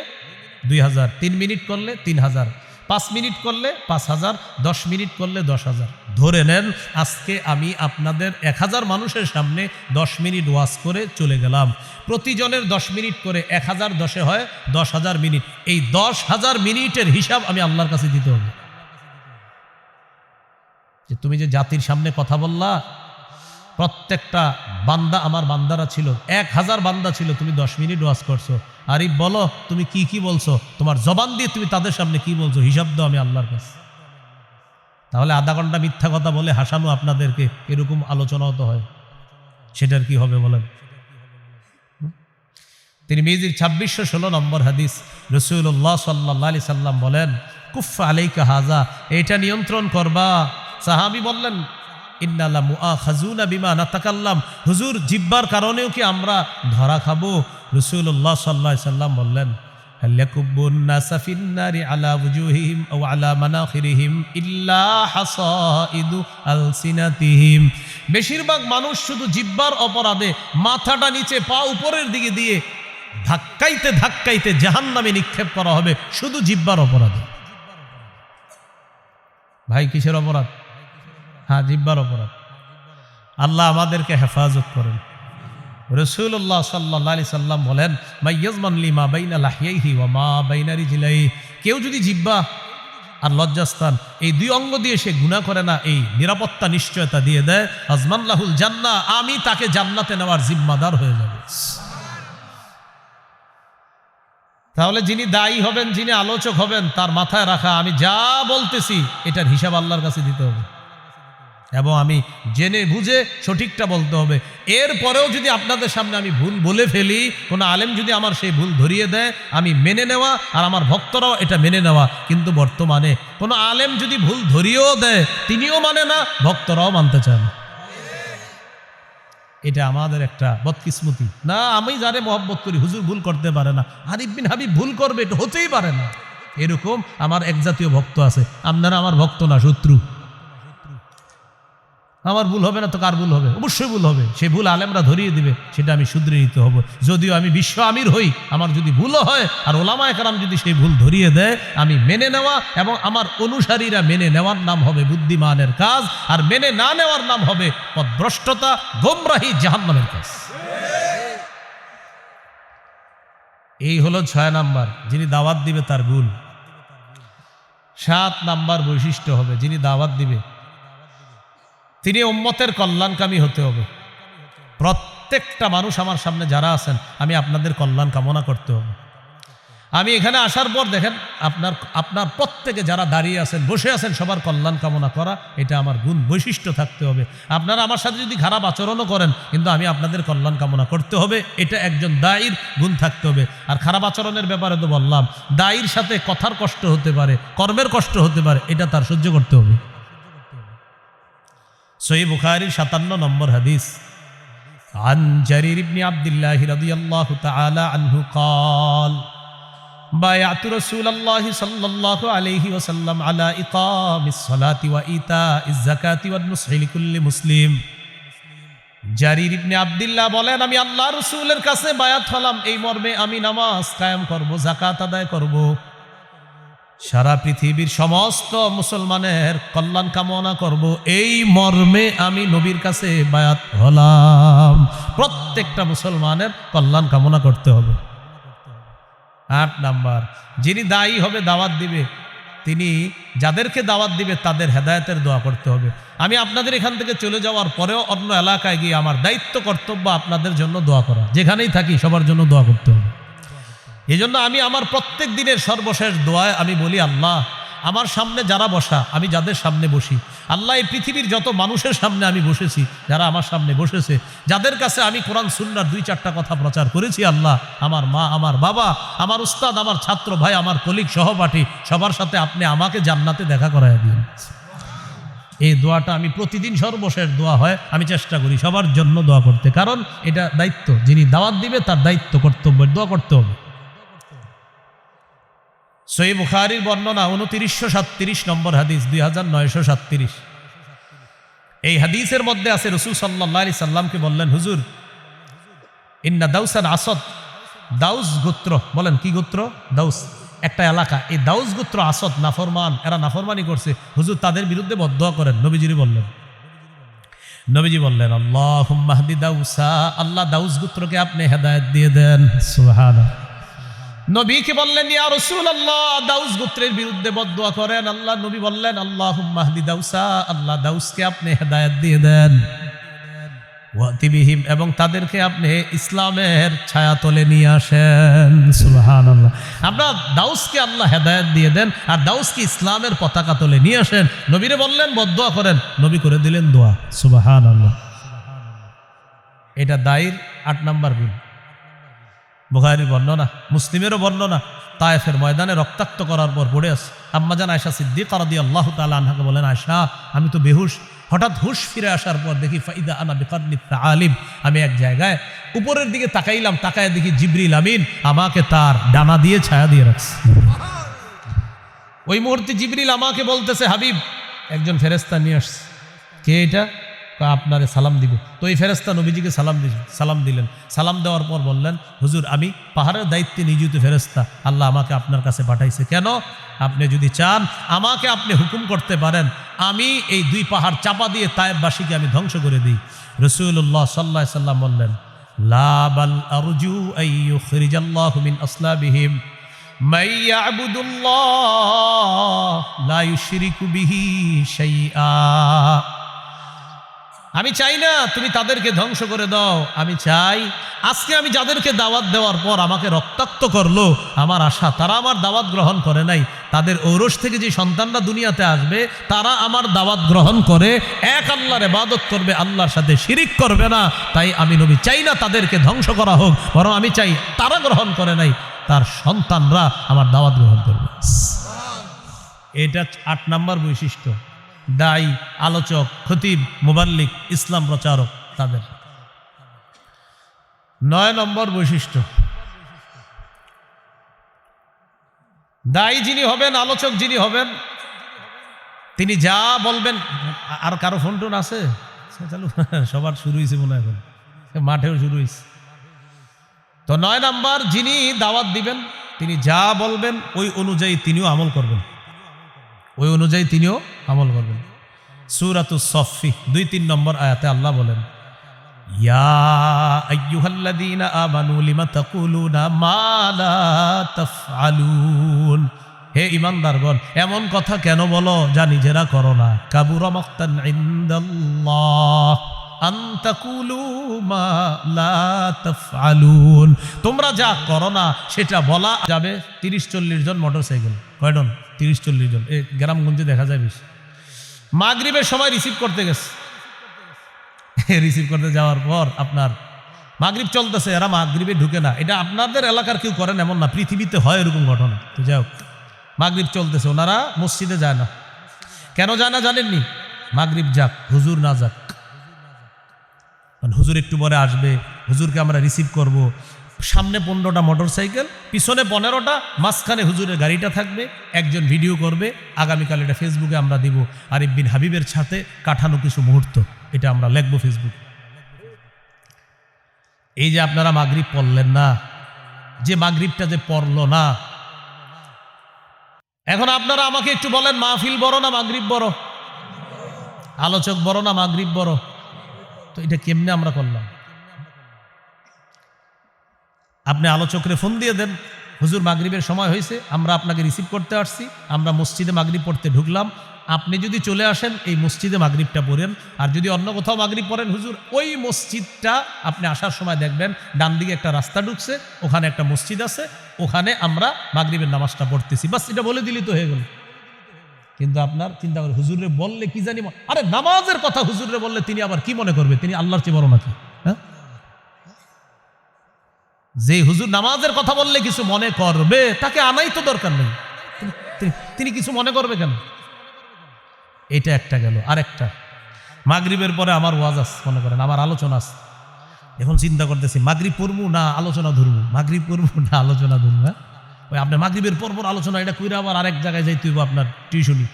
2000, 3 মিনিট করলে 3000, 5 মিনিট করলে 5000, 10 মিনিট করলে 10,000। ধরে নেন আজকে আমি আপনাদের 1000 মানুষের সামনে 10 মিনিট ওয়াজ করে চলে গেলাম, প্রতিজনের 10 মিনিট করে 1000 10-এ হয় 10,000 মিনিট। এই 10,000 মিনিটের হিসাব আমি আল্লাহর কাছে দিতে হবে। যে তুমি যে জাতির সামনে কথা বললা, প্রত্যেকটা বান্দা আমার বান্দারা ছিল, 1000 বান্দা ছিল, তুমি 10 মিনিট ওয়াজ করছো। আরিফ বলো তুমি কি কি বলছো, তোমার জবান দিয়ে তুমি তাদের সামনে কি বলছো, হিসাব দাও আমি আল্লাহর কাছে। তাহলে আধা ঘন্টা মিথ্যা কথা বলে হাসানো আপনাদেরকে, এরকম আলোচনাও তো হয়, সেটার কি হবে বলেন? তিরমিজির 2616 নম্বর হাদিস, রাসূলুল্লাহ সাল্লাল্লাহু আলাইহি সাল্লাম বলেন, কুফা আলাইকা হাযা, এটা নিয়ন্ত্রণ করবা। সাহাবী বললেন, ইন্না লা মুআখাযুনা বিমা নাতাকাল্লাম, হুজুর জিহ্বার কারণেও কি আমরা ধরা খাবো? রাসূলুল্লাহ সাল্লাল্লাহু আলাইহি সাল্লাম বললেন, হাল ইয়াকুবুন নাসা ফিন নারি আলা ওয়ুজুহিহিম আও আলা মানাখিরিহিম ইল্লা হাসাইদু আলসিনাতিহিম, বেশিরভাগ মানুষ শুধু জিহ্বার অপরাধে মাথাটা নিচে পা উপরের দিকে দিয়ে ধাক্কাইতে ধাক্কাইতে জাহান্নামে নিক্ষেপ করা হবে, শুধু জিহ্বার অপরাধে। ভাই কিসের অপরাধ? হ্যাঁ, জিহ্বার অপরাধ। আল্লাহ আমাদেরকে হেফাজত করেন। রাসূলুল্লাহ সাল্লাল্লাহু আলাইহি সাল্লাম বলেন, মাইয়াজমান লিমা বাইনা লাহইহি ওয়া মা বাইনা রিজলাইহি, কেউ যদি জিহ্বা আর লজ্জাস্থান এই 2 অঙ্গ দিয়ে সে গুনাহ করে না, এই নিরাপত্তা নিশ্চয়তা দিয়ে দেয়, আজমান লাহুল জান্নাহ, আমি তাকে জান্নাতে নেওয়ার জিম্মাদার হয়ে যাব। তাহলে যিনি দায়ী হবেন, যিনি আলোচক হবেন, তার মাথায় রাখা আমি যা বলতেছি এটার হিসাব আল্লাহর কাছে দিতে হবে, এবং আমি জেনে বুঝে সঠিকটা বলতে হবে। এরপরেও যদি আপনাদের সামনে আমি ভুল বলে ফেলি, কোনো আলেম যদি আমার সেই ভুল ধরিয়ে দেয়, আমি মেনে নেওয়া আর আমার ভক্তরাও এটা মেনে নেওয়া। কিন্তু বর্তমানে কোনো আলেম যদি ভুল ধরিয়েও দেয়, তিনিও মানে না, ভক্তরাও মানতে চান। এটা আমাদের একটা বদকিসমতি। না, আমি যারে মহব্বত করি, হুজুর ভুল করতে পারে না, আরিফ বিন হাবিব ভুল করবে, এটা হতেই পারে না। এরকম আমার এক জাতীয় ভক্ত আছে। আপনারা আমার ভক্ত না, শত্রু। আমার ভুল হবে না তো কার ভুল হবে? অবশ্যই ভুল হবে। সেই ভুল আলেমরা ধরিয়ে দিবে, সেটা আমি শুধরে নিতে হবে। যদিও আমি বিশ্ব আমির হই, আমার যদি ভুলও হয় আর ওলামায়ে কেরাম যদি সেই ভুল ধরিয়ে দেয়, আমি মেনে নেওয়া এবং আমার অনুসারীরা মেনে নেওয়ার নাম হবে বুদ্ধিমানের কাজ, আর মেনে না নেওয়ার নাম হবে পথভ্রষ্টতা, গোমরাহি, জাহান্নামের কাজ। এই হলো 6 নাম্বার, যিনি দাওয়াত দিবে তার গুণ। 7 নাম্বার বৈশিষ্ট্য হবে, যিনি দাওয়াত দিবে তিনি উম্মতের কল্যাণকামী হতে হবে। প্রত্যেকটা মানুষ আমার সামনে যারা আছেন, আমি আপনাদের কল্যাণ কামনা করতে হবে। আমি এখানে আসার পর দেখেন আপনার প্রত্যেকে যারা দাঁড়িয়ে আছেন, বসে আছেন, সবার কল্যাণ কামনা করা, এটা আমার গুণ, বৈশিষ্ট্য থাকতে হবে। আপনারা আমার সাথে যদি খারাপ আচরণও করেন, কিন্তু আমি আপনাদের কল্যাণ কামনা করতে হবে, এটা একজন দায়ীর গুণ থাকতে হবে। আর খারাপ আচরণের ব্যাপারে তো বললাম, দায়ীর সাথে কথার কষ্ট হতে পারে, কর্মের কষ্ট হতে পারে, এটা তার সহ্য করতে হবে। সহিহ বুখারীর 57 নম্বর হাদিস, আন জারির ইবনে আব্দুল্লাহ রাদিয়াল্লাহু তাআলা আনহু قال বায়াতু রাসূলুল্লাহ সাল্লাল্লাহু আলাইহি ওয়াসাল্লাম আলা ইকামিস সালাতি ওয়া ইতাইজ যাকাতি ওয়ান নুসহি লিকুল্লি মুসলিম। জারির ইবনে আব্দুল্লাহ বলেন, আমি আল্লাহর রাসূলের কাছে বায়াত হলাম এই মর্মে, আমি নামাজ কায়েম করব, যাকাত আদায় করব, সারা পৃথিবীর সমস্ত মুসলমানের কল্যাণ কামনা করব, এই মর্মে আমি নবীর কাছে বায়াত হলাম। প্রত্যেকটা মুসলমানের কল্যাণ কামনা করতে হবে। 8 নাম্বার, যিনি দায়ী হবে, দাওয়াত দিবে, তিনি যাদেরকে দাওয়াত দিবে তাদের হেদায়েতের দোয়া করতে হবে। আমি আপনাদের এখান থেকে চলে যাওয়ার পরেও অন্য এলাকায় গিয়ে আমার দায়িত্ব কর্তব্য আপনাদের জন্য দোয়া করা, যেখানেই থাকি সবার জন্য দোয়া করতে হবে। এই জন্য আমি আমার প্রত্যেক দিনের সর্বশেষ দোয়ায় আমি বলি, আল্লাহ আমার সামনে যারা বসা, আমি যাদের সামনে বসি, আল্লাহ এই পৃথিবীর যত মানুষের সামনে আমি বসেছি, যারা আমার সামনে বসেছে, যাদের কাছে আমি কোরআন সুন্নাহর 2-4টা কথা প্রচার করেছি, আল্লাহ আমার মা, আমার বাবা, আমার উস্তাদ, আমার ছাত্র ভাই, আমার কলিগ, সহপাঠী, সবার সাথে আপনি আমাকে জান্নাতে দেখা করায় দিন। এই দোয়াটা আমি প্রতিদিন সর্বশেষ দোয়া হয়, আমি চেষ্টা করি সবার জন্য দোয়া করতে, কারণ এটা দায়িত্ব। যিনি দাওয়াত দিবে তার দায়িত্ব, কর্তব্যের দোয়া করতে হবে। সহিহ বুখারীর বর্ণনা 2937 নম্বর হাদিস, 2937। এই হাদিসের মধ্যে আছে, রাসূল সাল্লাল্লাহু আলাইহি সাল্লামকে বললেন, হুজুর ইন্না দাউসান আসদ, দাউস গোত্র, বলেন কি গোত্র? দাউস। একটা এলাকা, এই দাউস গোত্র আসদ নাফরমান, এরা নাফরমানি করছে, হুজুর তাদের বিরুদ্ধে বদদোয়া করেন। নবীজি বললেন আল্লাহুম্মা হদি দাউসা, আল্লাহ দাউস গোত্রকে আপনি হেদায়েত দিয়ে দেন। সুবহানাল্লাহ। নবীকে বললেন ইয়া রাসূলুল্লাহ দাউস গোত্রের বিরুদ্ধে বদদোয়া করেন। আল্লাহ নবী বললেন আল্লাহুম্মা হদি দাউসা, আল্লাহ দাউসকে আপনি হেদায়েত দিয়ে দেন। ওয়াতি বিহিম, এবং তাদেরকে আপনি ইসলামের ছায়াতলে নিয়ে আসেন। সুবহানাল্লাহ। আপনার দাউসকে আল্লাহ হেদায়েত দিয়ে দেন আর দাউসকে ইসলামের পতাকা তলে নিয়ে আসেন। নবীরে বললেন বদদোয়া করেন, নবী করে দিলেন দোয়া। সুবহানাল্লাহ। এটা দায়ের 8 নম্বর গুণ। বুখারীর বর্ণনা, মুসলিমেরও বর্ণনা। তায়েফের ময়দানে রক্তাক্ত করার পর পড়ে আছে আম্মাজান আয়েশা সিদ্দিকা রাদিয়াল্লাহু তাআলা আনহাকে বলেন, আয়েশা আমি তো বেহুশ, হঠাৎ হুশ ফিরে আসার পর দেখি ফাইদা আনা বিকারনি তাআলিম, আমি এক জায়গায় উপরের দিকে তাকাইলাম, তাকায় দেখি জিবরিল আমিন আমাকে তার ডানা দিয়ে ছায়া দিয়ে রাখছে। ওই মুহূর্তে জিবরিল আমাকে বলতেছে, হাবিব একজন ফেরেশতা নিয়ে আসছে। কে এটা? আপনারে সালাম দিব। তো এই ফেরেশতা নবীজিকে সালাম দিলেন। সালাম দেওয়ার পর বললেন, হুজুর আমি পাহাড়ের দায়িত্বে নিয়োজিত ফেরেশতা, আল্লাহ আমাকে আপনার কাছে পাঠাইছে। কেন? আপনি যদি চান আমাকে আপনি হুকুম করতে পারেন, আমি এই 2 পাহাড় চাপা দিয়ে তায়েববাসীকে আমি ধ্বংস করে দিই। রাসূলুল্লাহ সাল্লাল্লাহু আলাইহি সাল্লাম বললেন, লা বাল আরজু আইয়ুখরিজাল্লাহু মিন আসলাবিহিম মান ইয়াবুদুল্লাহ লা ইউশরিকু বিহি শাইআ। আমি চাই না তুমি তাদেরকে ধ্বংস করে দাও, আমি চাই আজকে আমি যাদেরকে দাওয়াত দেওয়ার পর আমাকে রক্তাক্ত করলো, আমার আশা তারা আমার দাওয়াত গ্রহণ করে নাই, তাদের ঔরস থেকে যে সন্তানরা দুনিয়াতে আসবে তারা আমার দাওয়াত গ্রহণ করে এক আল্লাহর ইবাদত করবে, আল্লাহর সাথে শিরিক করবে না। তাই আমি নবী চাই না তাদেরকে ধ্বংস করা হোক, বরং আমি চাই তারা গ্রহণ করে নাই তার সন্তানরা আমার দাওয়াত গ্রহণ করবে। এটা 8 নম্বর বৈশিষ্ট্য। দায়ী, আলোচক, খতিব, মুবাল্লিগ, ইসলাম প্রচারক তাদের। 9 নম্বর বৈশিষ্ট্য, দায়ী যিনি হবেন, আলোচক যিনি হবেন, তিনি যা বলবেন। আর কারো ফোন টোন আছে? চালু, সবার শুরু হয়েছে মনে হয়, এখন মাঠেও শুরু হয়েছে। তো 9 নম্বর, যিনি দাওয়াত দিবেন তিনি যা বলবেন ওই অনুযায়ী তিনিও আমল করবেন, ওই অনুযায়ী তিনিও আমল করবেন। সূরাতুস সফফি 2-3 নম্বর আয়াতে আল্লাহ বলেন, ইয়া আইয়ুহাল্লাযীনা আমানু লিমা তাকুলুনা মা লা তাফআলুন, হে ঈমানদারগণ এমন কথা কেন বলো যা নিজেরা করো না। কাবুরা মাকতান ইনদাল্লাহ আন তাকুলু মা লা তাফআলুন, তোমরা যা করো না সেটা বলা যাবে। 30-40 জন মোটরসাইকেল, কয়জন? 30-40 জন। এই গ্রামগঞ্জে দেখা যায় বেশি। মাগরিবের সময় রিসিভ করতে গেছে, রিসিভ করতে যাওয়ার পর আপনার মাগরিব চলতেছে, এরা মাগরিবে ঢুকে না। এটা আপনাদের এলাকার কেউ করেন এমন না, পৃথিবীতে হয় এরকম ঘটনা। তো যাই হোক, মাগরিব চলতেছে, ওনারা মসজিদে যায় না। কেন যায় না জানেননি? মাগরিব যাক, হুজুর না যাক, হুজুর একটু পরে আসবে, হুজুরকে আমরা রিসিভ করব। সামনে 15টা মোটরসাইকেল, পিছনে 15টা, মাঝখানে হুজুরের গাড়িটা থাকবে। একজন ভিডিও করবে, আগামীকাল এটা ফেসবুকে আমরা দিব। আরিফ বিন হাবিবের সাথে কাটানো কিছু মুহূর্ত, এটা আমরা লিখবো ফেসবুক। এই যে আপনারা মাগরিব পড়লেন না, যে মাগরিবটা যে পড়লো না, এখন আপনারা আমাকে একটু বলেন, মাহফিল বড় না মাগরিব বড়? আলোচক বড় না মাগরিব বড়? তো এটা কেমনে আমরা করলাম? আপনি আলোচকরে ফোন দিয়ে দেন, হুজুর মাগরিবের সময় হয়েছে, আমরা আপনাকে রিসিভ করতে আসছি, আমরা মসজিদে মাগরিব পড়তে ঢুকলাম, আপনি যদি চলে আসেন এই মসজিদে মাগরিবটা পড়েন। আর যদি অন্য কোথাও মাগরিব পড়েন, হুজুর ওই মসজিদটা আপনি আসার সময় দেখবেন ডান দিকে একটা রাস্তা ঢুকছে, ওখানে একটা মসজিদ আছে, ওখানে আমরা মাগরিবের নামাজটা পড়তেছি। বাস এটা বলে দিলি তো হয়ে গেল। কিন্তু আপনার চিন্তা করে, হুজুরে বললে কি জানি, আরে নামাজের কথা হুজুরে বললে তিনি আবার কি মনে করবে? তিনি আল্লাহর চেয়ে বড় নাকি? হ্যাঁ, যে হুজুর নামাজের কথা বললে কিছু মনে করবে, তাকে আনাই তো দরকার নেই, তিনি কিছু মনে করবে কেন? এটা একটা গেল। আরেকটা, মাগরিবের পরে আমার ওয়াজ আছে, মনে করেন আমার আলোচনা আছে। এখন চিন্তা করতেছি মাগরিব পড়বো না আলোচনা ধরবো, মাগরিব পড়বো না আলোচনা ধরবো। হ্যাঁ, ওই আপনার মাগরিবের পরপর আলোচনা, এটা কইরা আবার আরেক জায়গায় যাইতে হইব আপনার টিউশনি।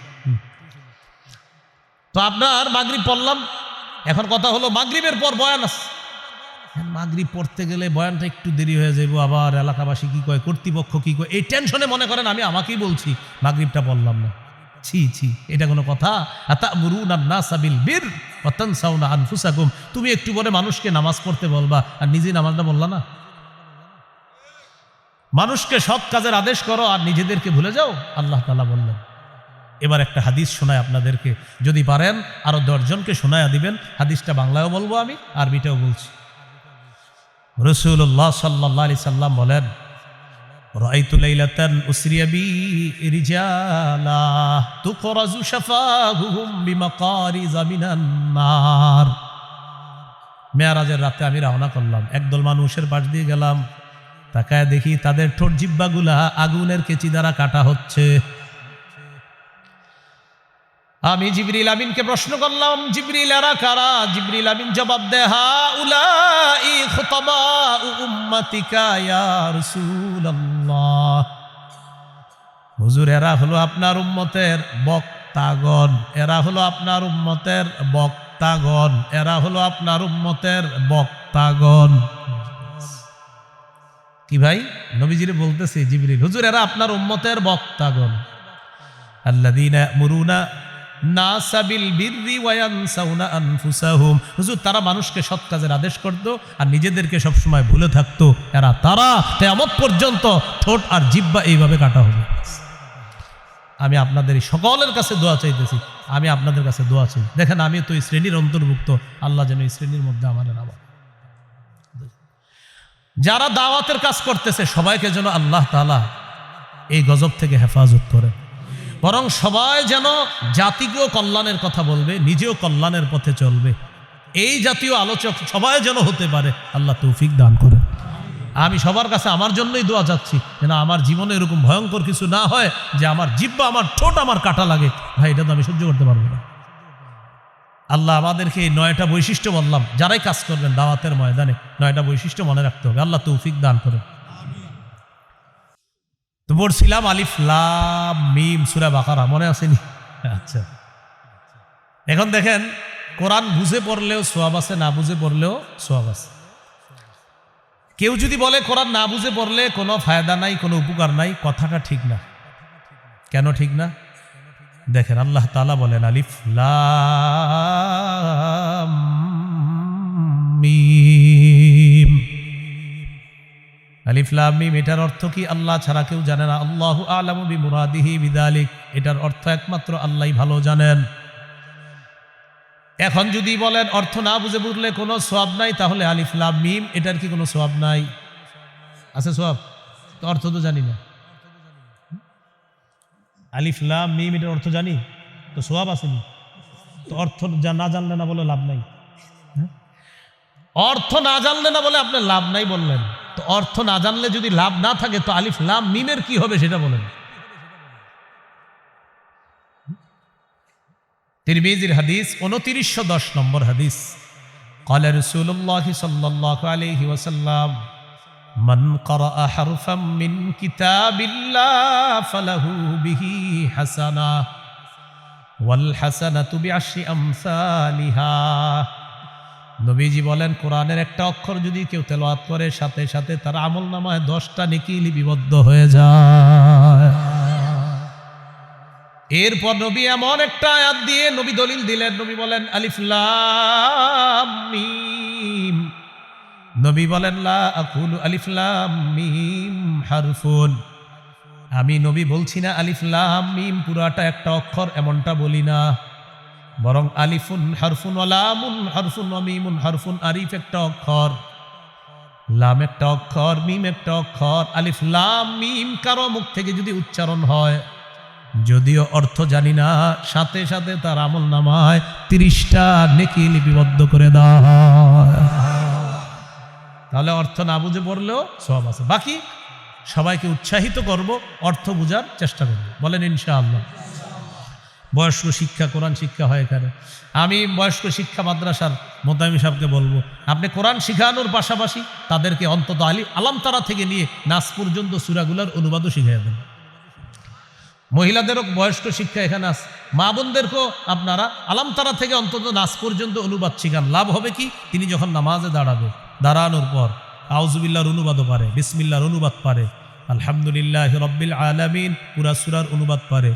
তো আপনার মাগরিব পড়লাম, এখন কথা হলো মাগরিবের পর বয়ান আছে, মাগরিব পড়তে গেলে বয়ানটা একটু দেরি হয়ে যাবো, আবার এলাকাবাসী কি কয়, কর্তৃপক্ষ কি কয়, এই টেনশনে মনে করেন আমি আমাকেই বলছি মাগরিবটা বললাম না। ছি ছি, এটা কোনো কথা? আতা'মুরুনা আন-নাসা বিল বির ওয়া তানসাউনা আনফুসাকুম, তুমি একটু পরে মানুষকে নামাজ পড়তে বলবা আর নিজে নামাজটা বললা না। মানুষকে সৎ কাজের আদেশ করো আর নিজেদেরকে ভুলে যাও, আল্লাহ তাআলা বললেন। এবার একটা হাদিস শোনায় আপনাদেরকে, যদি পারেন আরো 10 জনকে শোনায়া দিবেন। হাদিসটা বাংলায়ও বলবো, আমি আরবিটাও বলছি। রাসূলুল্লাহ সাল্লাল্লাহু আলাইহি সাল্লাম বলেন, রাআইতু লাইলাতান উসরিয়া বি রিজালা তুকরাজু শাফাহুম বিমাকারিজ মিনান নার। মেরাজের রাতে আমি রওনা করলাম, একদল মানুষের পাশ দিয়ে গেলাম, তাকায় দেখি তাদের ঠোঁট জিহ্বাগুলা আগুনের কেচি দ্বারা কাটা হচ্ছে। আমি জিবরিল আমিনকে প্রশ্ন করলাম, জিবরিল এরা কারা? জিবরিল আমিন জবাব দেয়, হাউলাই খুতাবাউ উম্মাতিকা ইয়া রাসূলুল্লাহ। হুজুর, এরা হলো আপনার উম্মতের বক্তাগণ, এরা হলো আপনার উম্মতের বক্তাগণ, এরা হলো আপনার উম্মতের বক্তাগণ। কি ভাই, নবীজিরে বলতেছে জিবরিল, হুজুর এরা আপনার উম্মতের বক্তাগণ। আল্লাযীনা ইয়া'মুরুনা নাসা বিল বিররি ওয়া ইয়ানসাউনা আনফুসাহুম, হুজুর তারা মানুষকে সৎ কাজের আদেশ করত আর নিজেদেরকে সবসময় ভুলে থাকতো। এরা তারা কিয়ামত পর্যন্ত ঠোঁট আর জিহ্বা এইভাবে কাটা হবে। আমি আপনাদের সকলের কাছে দোয়া চাইতেছি, আমি আপনাদের কাছে দোয়া চাই। দেখেন আমি তো এই শ্রেণীর অন্তর্ভুক্ত, আল্লাহ যেন এই শ্রেণীর মধ্যে আমাদের আবার যারা দাওয়াতের কাজ করতেছে সবাইকে যেন আল্লাহ তাআলা এই গজব থেকে হেফাজত করে, বরং সবাই যেন জাতিকেও কল্যাণের কথা বলবে, নিজেও কল্যাণের পথে চলবে, এই জাতীয় আলোচক সবাই যেন হতে পারে। আল্লাহ তৌফিক দান করে। আমি সবার কাছে আমার জন্যই দোয়া চাচ্ছি যেন আমার জীবনে এরকম ভয়ঙ্কর কিছু না হয় যে আমার জিহ্বা, আমার ঠোঁট আমার কাটা লাগে। ভাই, এটা তো আমি সহ্য করতে পারবো না। আল্লাহ আমাদেরকে এই 9টা বৈশিষ্ট্য বললাম, যারাই কাজ করবেন দাওয়াতের ময়দানে 9টা বৈশিষ্ট্য মনে রাখতে হবে। আল্লাহ তৌফিক দান করে। তো পড়ছিলাম আলিফ লাম মিম সূরা বাকারা, মনে আসেনি? আচ্ছা, এখন দেখেন কোরআন বুঝে পড়লেও সওয়াব আছে, না বুঝে পড়লেও সওয়াব আছে। কেউ যদি বলে কোরআন না বুঝে পড়লে কোনো ফায়দা নাই, কোনো উপকার নাই, কথাটা ঠিক না। কেন ঠিক না? দেখেন আল্লাহ তাআলা বলেন আলিফ লাম মিম, আলিফ লাম মিম এটার অর্থ কি আল্লাহ ছাড়া কেউ জানে না। আল্লাহু আ'লামু বিমুরাদিহি বিযালিক, এটার অর্থ একমাত্র আল্লাহই ভালো জানেন। এখন যদি বলেন অর্থ না বুঝে বুঝলে কোনো সওয়াব নাই, তাহলে আলিফ লাম মিম এটার কি কোনো সওয়াব নাই? আছে সওয়াব? তো অর্থ তো জানি না। আলিফ লাম মিম এটার অর্থ জানি তো সওয়াব আসেনি, তো অর্থ না জানলে না বলে লাভ নাই। অর্থ না জানলে না বলে আপনি লাভ নাই বললেন, তো অর্থ না জানলে যদি লাভ না থাকে তো আলিফ লাম মিমের কি হবে সেটা বলেন। তিরমিজির হাদিস 2910 নম্বর হাদিস, ক্বালা রাসূলুল্লাহ সাল্লাল্লাহু আলাইহি ওয়াসাল্লাম মান ক্বারাআ হারফাম মিন কিতাবিল্লাহ ফালাহু বিহি হাসানা ওয়াল হাসানাতু বিআশরি আমসালিহা। নবীজি বলেন কোরআনের একটা অক্ষর যদি কেউ তেলাওয়াত করে সাথে সাথে তার আমলনামায় 10টা নেকি লিপিবদ্ধ হয়ে যায়। এরপর নবী এমন একটা আয়াত দিয়ে নবী দলিল দিলেন, নবী বলেন আলিফ লাম মিম, নবী বলেন লা আকুলু আলিফ লাম মিম হারফুন, আমি নবী বলছি না আলিফ লাম মিম পুরাটা একটা অক্ষর, এমনটা বলি না, বরং আলিফুন হারফুন ওয়া লামুন হারফুন ওয়া মিমুন হারফুন, আরিফ একটা অক্ষর, লাম একটা অক্ষর, মিম একটা অক্ষর। আলিফ লাম মিম কারো মুখ থেকে যদি উচ্চারণ হয়, যদিও অর্থ জানি না, সাথে সাথে তার আমলনামায় 30টা নেকি লিপিবদ্ধ করে দেওয়া হয়। তাহলে অর্থ না বুঝে পড়লেও সওয়াব আছে। বাকি সবাইকে উৎসাহিত করব, অর্থ বোঝার চেষ্টা করব, বলেন ইনশাআল্লাহ। বয়স্ক শিক্ষা, কোরআন শিক্ষা হয় এখানে। আমি বয়স্ক শিক্ষা মাদ্রাসার মোতামিম সাহেবকে বলবো, আপনি কোরআন শিখানোর পাশাপাশি তাদেরকে অন্তত আলাম তারা থেকে নিয়ে নাস পর্যন্ত সূরাগুলোর অনুবাদও শিখিয়ে দেন। মহিলাদেরও বয়স্ক শিক্ষা এখানে আছে, মা বোনদেরকেও আপনারা আলাম তারা থেকে অন্তত নাস পর্যন্ত অনুবাদ শিখান। লাভ হবে কি, তিনি যখন নামাজে দাঁড়াবে দাঁড়ানোর পর আউযুবিল্লাহর অনুবাদও পারে, বিসমিল্লাহর অনুবাদ পারে, আলহামদুলিল্লাহি রাব্বিল আলামিন পুরা সূরার অনুবাদ পারে।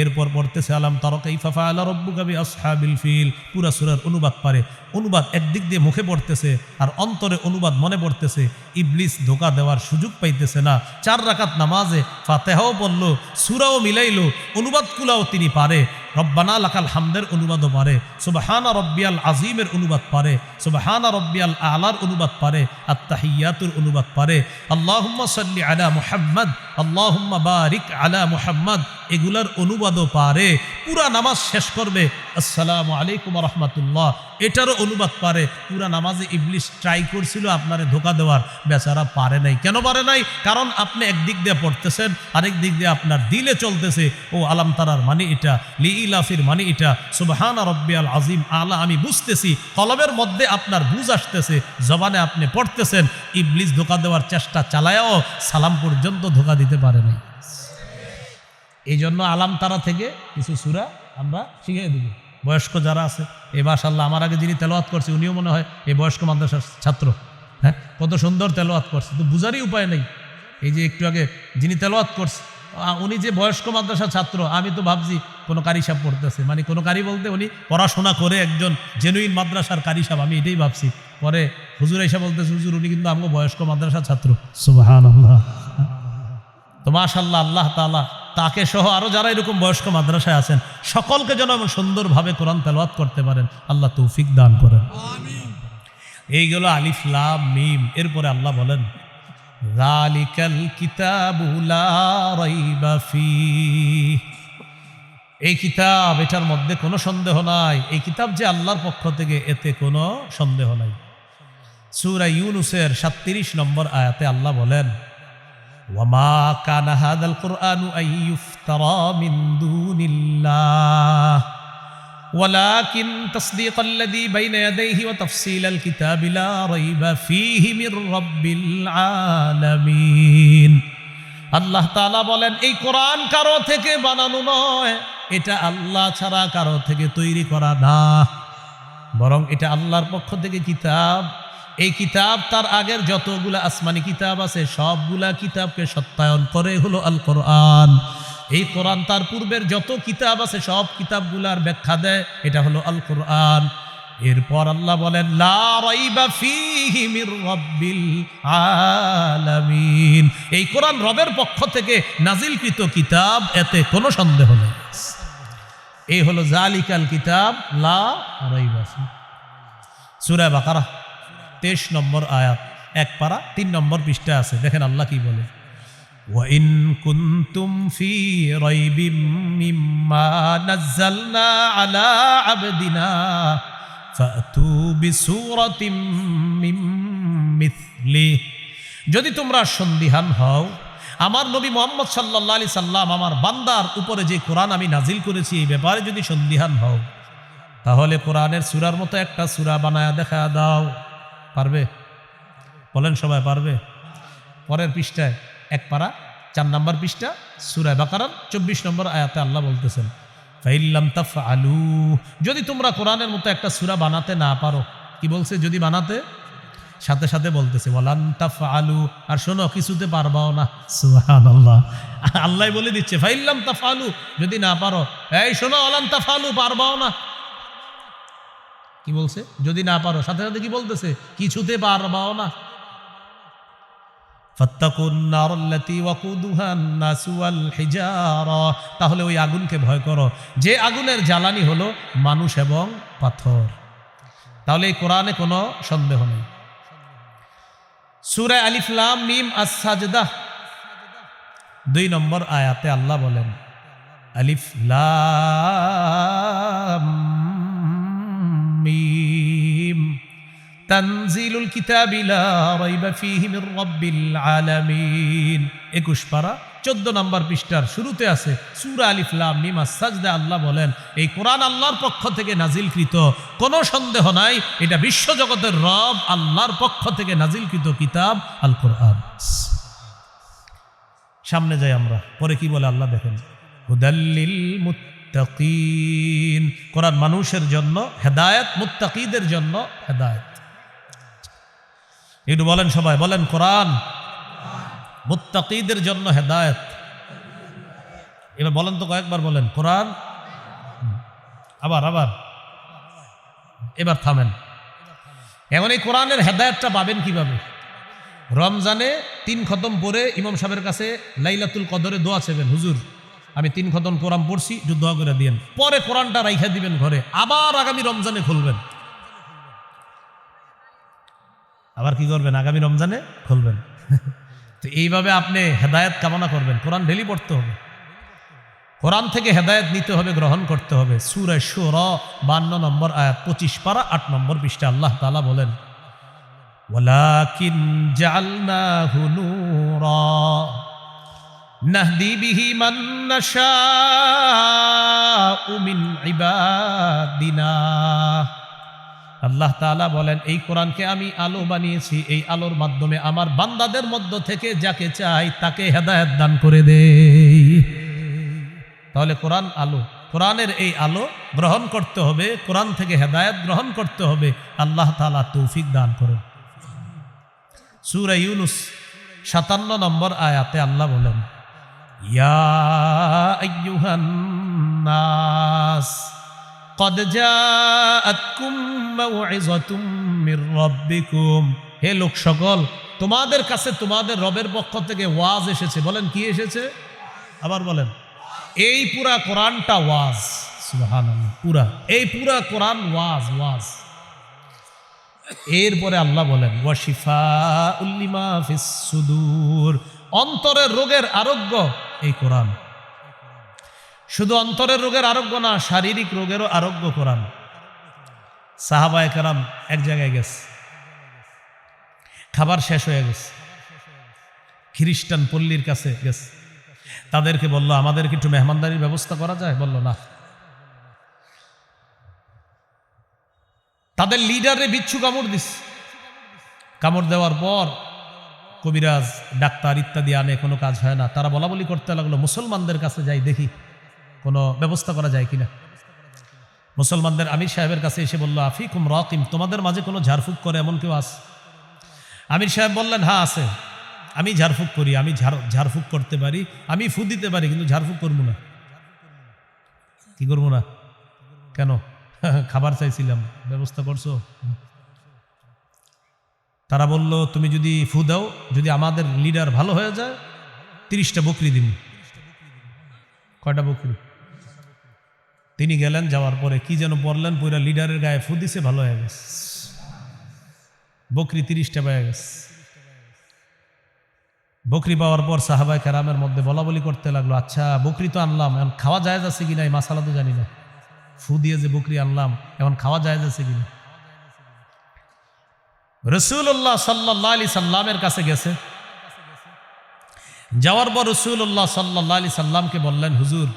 এরপর পড়তেছে আলাম তারা কাইফা ফাআলা রাব্বুকা বিআসহাবিল ফিল পুরা সূরার অনুবাদ পারে। অনুবাদ একদিক দিয়ে মুখে পড়তেছে আর অন্তরে অনুবাদ মনে পড়তেছে। ইবলিস ধোঁকা দেওয়ার সুযোগ পাইতেছে না। 4 রাকাত নামাজে ফাতিহাও পড়ল, সূরাও মিলাইলো, অনুবাদগুলাও তিনি পারে। রব্বানা লাকাল হামদের অনুবাদও পারে, সুবহানা রব্বিয়াল আযীমের অনুবাদ পারে, সুবহানা রব্বিয়াল আলার অনুবাদ পারে, আত-তাহিয়াতুর অনুবাদ পারে, আল্লাহুম্মা সাল্লি আলা মুহাম্মদ, আল্লাহুম্মা বারিক আলা মুহাম্মদ এগুলার অনুবাদও পারে। পুরা নামাজ শেষ করবে আসসালামু আলাইকুম ওয়া রাহমাতুল্লাহ এটারও অনুবাদ পারে। পুরা নামাজে ইবলিস ট্রাই করছিল আপনারে ধোঁকা দেওয়ার, বেচারা পারে নাই। কেন পারে নাই? কারণ আপনি একদিক দিয়ে পড়তেছেন, আরেক দিক দিয়ে আপনার দিলে চলতেছে ও আলাম তারার মানে এটা, লিইলাফির মানে এটা, সুবহানা রব্বিয়াল আযীম আলা আমি বুঝতেছি, কলবের মধ্যে আপনার বুঝ আসতেছে, জবানে আপনি পড়তেছেন। ইবলিস ধোঁকা দেওয়ার চেষ্টা চালায়াও সালাম পর্যন্ত ধোঁকা দিতে পারে নাই। এই জন্য আলাম তারা থেকে কিছু সূরা আমরা শিখিয়ে দেব। বয়স্ক যারা আছে, এই মাশাআল্লাহ আমার আগে যিনি তেলাওয়াত করছে উনিও মনে হয় এই বয়স্ক মাদ্রাসার ছাত্র। হ্যাঁ, কত সুন্দর তেলাওয়াত করছে, তো বুঝারই উপায় নেই। এই যে একটু আগে যিনি তেলাওয়াত করছে উনি যে বয়স্ক মাদ্রাসার ছাত্র, আমি তো ভাবছি কোনো কারি সাহেব পড়তেছে, মানে কোনো কারি বলতে উনি পড়াশোনা করে একজন জেনুইন মাদ্রাসার কারি সাহেব, আমি এটাই ভাবছি। পরে হুজুর এসে বলতেছে হুজুর উনি কিন্তু আমাকে বয়স্ক মাদ্রাসার ছাত্র। সুবহানাল্লাহ। তো মাশাআল্লাহ, আল্লাহ তাআলা তাকে সহ আরো যারা এরকম বয়স্ক মাদ্রাসায় আছেন সকলকে যেন এমন সুন্দরভাবে কোরআন তেলাওয়াত করতে পারেন, আল্লাহ তৌফিক দান করেন। এইগুলো আলিফ লাম মিম। এরপরে আল্লাহ বলেন যালিকাল কিতাবু লা রাইবা ফীহ, এই কিতাব, এটার মধ্যে কোনো সন্দেহ নাই। এই কিতাব যে আল্লাহর পক্ষ থেকে, এতে কোনো সন্দেহ নাই। সূরা ইউনূসের 37 নম্বর আয়াতে আল্লাহ বলেন ওয়ামা কানা হাযাল কুরআনু আইয়ুফতারা মিন দুনিল্লাহ ওয়ালাকিন তাসদীকাল্লাযী বাইনা ইয়াদাইহি ওয়া তাফসীলাল কিতাবি লা রাইবা ফীহি মির রাব্বিল আলামিন। আল্লাহ তাআলা বলেন এই কোরআন কারো থেকে বানানো নয়, এটা আল্লাহ ছাড়া কারো থেকে তৈরি করা না, বরং এটা আল্লাহর পক্ষ থেকে কিতাব। এই কিতাব তার আগের যতগুলা আসমানি কিতাব আছে সবগুলা কিতাবকে সত্যায়ন করে হলো আল কোরআন। এই কোরআন তার পূর্বের যত কিতাব আছে সব কিতাবগুলার ব্যাখ্যা দেয়, এটা হলো আল কোরআন। এরপর আল্লাহ বলেন লা রাইবা ফীহি মির রাব্বিল আলামিন, এই কোরআন রবের পক্ষ থেকে নাজিলকৃত কিতাব, এতে কোনো সন্দেহ নেই। এই হলো যালিকাল কিতাব লা রাইবা ফীহি। সূরা বাকারা 23 নম্বর আয়াত, এক পারা 3 নম্বর পৃষ্ঠা আছে। দেখেন আল্লাহ কি বলে ওয়া ইন কুনতুম ফি রাইবিম মিম্মা নাযালনা আলা আবদিনা ফাতু বিসূরাতিম মিন মিথলিহি, যদি তোমরা সন্দিহান হও আমার নবী মুহাম্মদ সাল্লাল্লাহু আলাইহি সাল্লাম আমার বান্দার উপরে যে কোরআন আমি নাজিল করেছি এই ব্যাপারে যদি সন্দিহান হও, তাহলে কোরআনের সূরার মতো একটা সূরা বানায়া দেখা দাও। পারবে? বলেন সবাই পারবে? পরের পৃষ্ঠায় এক পারা 4 নম্বর পৃষ্ঠা সূরা বাকারার 24 নম্বর আয়াতে আল্লাহ বলতেছেন ফাইল্লাম তাফআলু, যদি তোমরা কোরআনের মতো একটা সূরা বানাতে না পারো, কি বলছে? যদি বানাতে, সাথে সাথে বলতেছে ওয়ালান তাফআলু, আর শোনো কিছুতে পারবাও না। সুবহানাল্লাহ, আল্লাহ বলে দিচ্ছে ফাইল্লাম তাফআলু, যদি না পারো, এই শোনো ওয়ালান তাফআলু, পারবাও না। কি বলছে? যদি না পারো, সাথে সাথে কি বলতেছে? কিছুতে পারবাও না। ফাত্তাকুন নারাল্লাতী ওয়াকুদুহান নাসু ওয়াল হিজারা, তাহলে ওই আগুনকে ভয় করো যে আগুনের জ্বালানি হলো মানুষ এবং পাথর। তাহলে এই কোরআনে কোনো সন্দেহ নেই। সূরা আলিফ লাম মিম আস-সাজদা 2 নম্বর আয়াতে আল্লাহ বলেন আলিফ লাম মিম তানজিলুল কিতাবি লা রাইবা ফীহি মির রাব্বিল আলামিন। 21 পারা 14 নম্বর পৃষ্ঠার শুরুতে আছে সূরা আলিফ লাম মিম আস-সাজদা। আল্লাহ বলেন এই কোরআন আল্লাহর পক্ষ থেকে নাজিলকৃত, কোনো সন্দেহ নাই এটা বিশ্বজগতের রব আল্লাহর পক্ষ থেকে নাজিলকৃত কিতাব আল কোরআন। সামনে যাই আমরা, পরে কি বলে আল্লাহ দেখেন হুদাল্লিল মুত্তাকিন, কোরআন মানুষের জন্য হেদায়েত, মুত্তাকিদের জন্য হেদায়েত। একটু বলেন সবাই, বলেন কোরআন মুত্তাকিদের জন্য হেদায়েত। এবার বলেন তো, কয়েকবার বলেন কোরআন। আবার আবার, এবার থামেন। এখন এই কোরআনের হেদায়েতটা পাবেন কিভাবে? রমজানে 3 খতম পড়ে ইমাম সাহেবের কাছে লাইলাতুল কদরে দোয়া চাইবেন, হুজুর আমি 3 খতম কোরআন পড়ছি, একটু দোয়া করে দিয়েন। পরে কোরআনটা রাইখা দিবেন ঘরে, আবার আগামী রমজানে খুলবেন। আবার কি করবেন? আগামী রমজানে খুলবেন। তো এইভাবে আপনি হেদায়েত কামনা করবেন। কোরআন ডেলি পড়তে হবে, কোরআন থেকে হেদায়েত নিতে হবে, গ্রহণ করতে হবে। সূরা শুরা 52 নম্বর আয়াত, 25 পারা 8 নম্বর পৃষ্ঠা আল্লাহ তাআলা বলেন, ওয়ালাকিন জাআলনাহু নূরা নাহদি বিহি মান নাশাউ মিন ইবাদিনা। আল্লাহ তাআলা বলেন, এই কোরআনকে আমি আলো বানিয়েছি, এই আলোর মাধ্যমে আমার বান্দাদের মধ্য থেকে যাকে চাই তাকে হেদায়েত দান করে দেই। তাহলে কোরআন আলো, কোরআনের এই আলো গ্রহণ করতে হবে, কোরআন থেকে হেদায়েত গ্রহণ করতে হবে। আল্লাহ তাআলা তৌফিক দান করেন। সূরা ইউনূস 57 নম্বর আয়াতে আল্লাহ বলেন, ইয়া আইয়ুহান নাস কদ জাআতকুম মাউইযাতুম মির রাব্বিকুম। হে লোক সকল, তোমাদের কাছে তোমাদের রবের পক্ষ থেকে ওয়াজ এসেছে। বলেন কি এসেছে? আবার বলেন। এই পুরা কোরআনটা ওয়াজ। সুবহানাল্লাহ, পুরা এই পুরা কোরআন ওয়াজ, ওয়াজ। এরপরে আল্লাহ বলেন, ওয়া শিফাউল লিমা ফিস সুদূর, অন্তরের রোগের আরোগ্য এই কোরআন। শুধু অন্তরের রোগের আরোগ্য না, শারীরিক রোগেরও আরোগ্য কোরআন। সাহাবায়ে কেরাম এক জায়গায় গেছে, খাবার শেষ হয়ে গেছে, খ্রিস্টান পল্লীর কাছে গেছে, তাদেরকে বলল, আমাদেরকে একটু মেহমানদারির ব্যবস্থা করা যায়? বলল না। তাদের লিডারে বিচ্ছু কামড় দিস। কামড় দেওয়ার পর কবিরাজ, ডাক্তার ইত্যাদি আনে, কোনো কাজ হয় না। তারা বলা বলি করতে লাগলো, মুসলমানদের কাছে যাই, দেখি কোনো ব্যবস্থা করা যায় কিনা। মুসলমানদের আমির সাহেবের কাছে এসে বলল, আফিকুম রাকিম, তোমাদের মাঝে কোনো ঝাড়ফুঁক করে এমন কেউ আছে? আমির সাহেব বললেন, হ্যাঁ আছে, আমি ঝাড়ফুঁক করি, আমি ঝাড়ফুঁক করতে পারি, আমি ফু দিতে পারি, কিন্তু ঝাড়ফুঁক করবো না। কি করবো না? কেন? খাবার চাইছিলাম, ব্যবস্থা করছো? তারা বলল, তুমি যদি ফু দাও, যদি আমাদের লিডার ভালো হয়ে যায়, 30টা বকরি দিন। কয়টা বকরি? তিনি গেলেন, যাওয়ার পরে কি যেন বললেন, পুরা লিডারের গায়ে ফু দিছে, ভালো হয়ে গেছে, বকরি 30টা পেয়ে গেছে। বকরি পাওয়ার পর সাহাবায়ে কেরামের মধ্যে বলা বলি করতে লাগলো, আচ্ছা বকরি তো আনলাম, এখন খাওয়া জায়েজ আছে কিনা এই মাসালা তো জানি না। ফু দিয়ে যে বকরি আনলাম, এখন খাওয়া জায়েজ আছে কিনা। রাসূলুল্লাহ সাল্লাল্লাহু আলাইহি সাল্লামের কাছে গেছে। যাওয়ার পর রাসূলুল্লাহ সাল্লাল্লাহু আলাইহি সাল্লামকে বললেন, হুজুর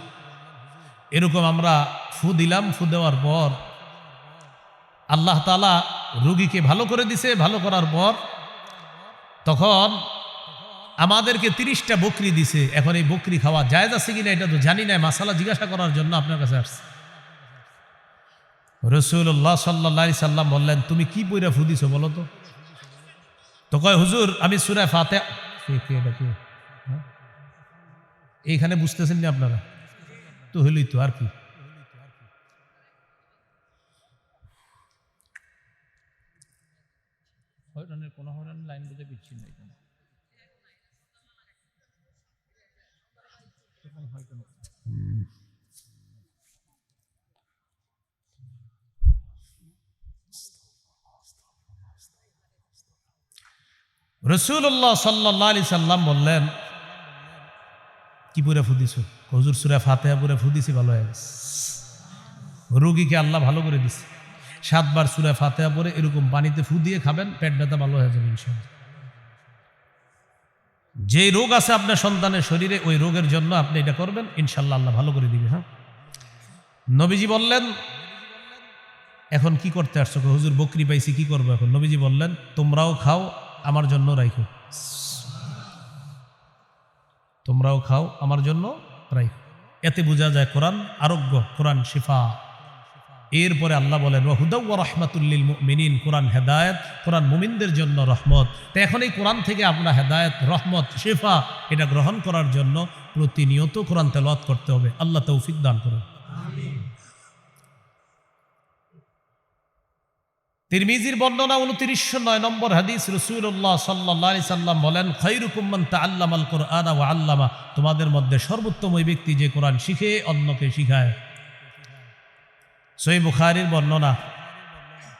এরকম আমরা ফু দিলাম, ফু দেওয়ার পর আল্লাহ তাআলা রোগীকে ভালো করে দিছে। ভালো করার পর তখন আমাদেরকে 30টা বকরি দিছে, এখন এই বকরি খাওয়া জায়েজ আছে কিনা এটা তো জানি না, মাসালা জিজ্ঞাসা করার জন্য আপনার কাছে আসছে। রাসূলুল্লাহ সাল্লাল্লাহু আলাইহি সাল্লাম বললেন, তুমি কি পয়রা ফু দিছো বলো তো? তো কয়, হুজুর আমি সূরা ফাতিহা। এইখানে বুঝতেছেন না আপনারা? তো হইলই তো, আর কি। লাইন বুঝে বিচ্ছিন্ন রাসূলুল্লাহ সাল্লাল্লাহু আলাইহি সাল্লাম বললেন, কি পুরা ফু দিছো? হুজুর সূরা ফাতিহা পুরা ফু দিছি, ভালো হয়ে গেছে। রোগীকে আল্লাহ ভালো করে দিছে। 7 বার সূরা ফাতিহা পড়ে এরকম পানিতে ফু দিয়ে খাবেন, পেট ব্যথা ভালো হয়ে যাবে ইনশাআল্লাহ। যে রোগ আছে আপনার সন্তানের শরীরে, ওই রোগের জন্য আপনি এটা করবেন, ইনশাআল্লাহ আল্লাহ ভালো করে দিবে। হ্যাঁ, নবীজি বললেন, এখন কি করতে আসছো? হুজুর বকরি পাইছি, কি করবো এখন? নবীজি বললেন, তোমরাও খাও, আমার জন্য রাখো। তোমরাও খাও, আমার জন্য রাখো। এতে বোঝা যায় কোরআন আরোগ্য, কোরআন শিফা। এরপরে আল্লাহ বলেন ওয়াহুদাউ ওয়া রাহমাতুল লিল মুমিনিন, কোরআন হেদায়েত, কোরআন মুমিনদের জন্য রহমত। তো এখন এই কোরআন থেকে আমরা হেদায়েত, রহমত, শিফা এটা গ্রহণ করার জন্য প্রতিনিয়ত কোরআন তেলাওয়াত করতে হবে। আল্লাহ তৌফিক দান করুন। তিরমিজির বর্ণনা 2909 নম্বর হাদিস, রাসূলুল্লাহ সাল্লাল্লাহু আলাইহি সাল্লাম বলেন খায়রুকুম মান তাআল্লামাল কুরআনা ওয়া আল্লামা, তোমাদের মধ্যে সর্বোত্তম ওই ব্যক্তি যে কোরআন শিখে অন্যকে শিখায়। সহিহ বুখারীর বর্ণনা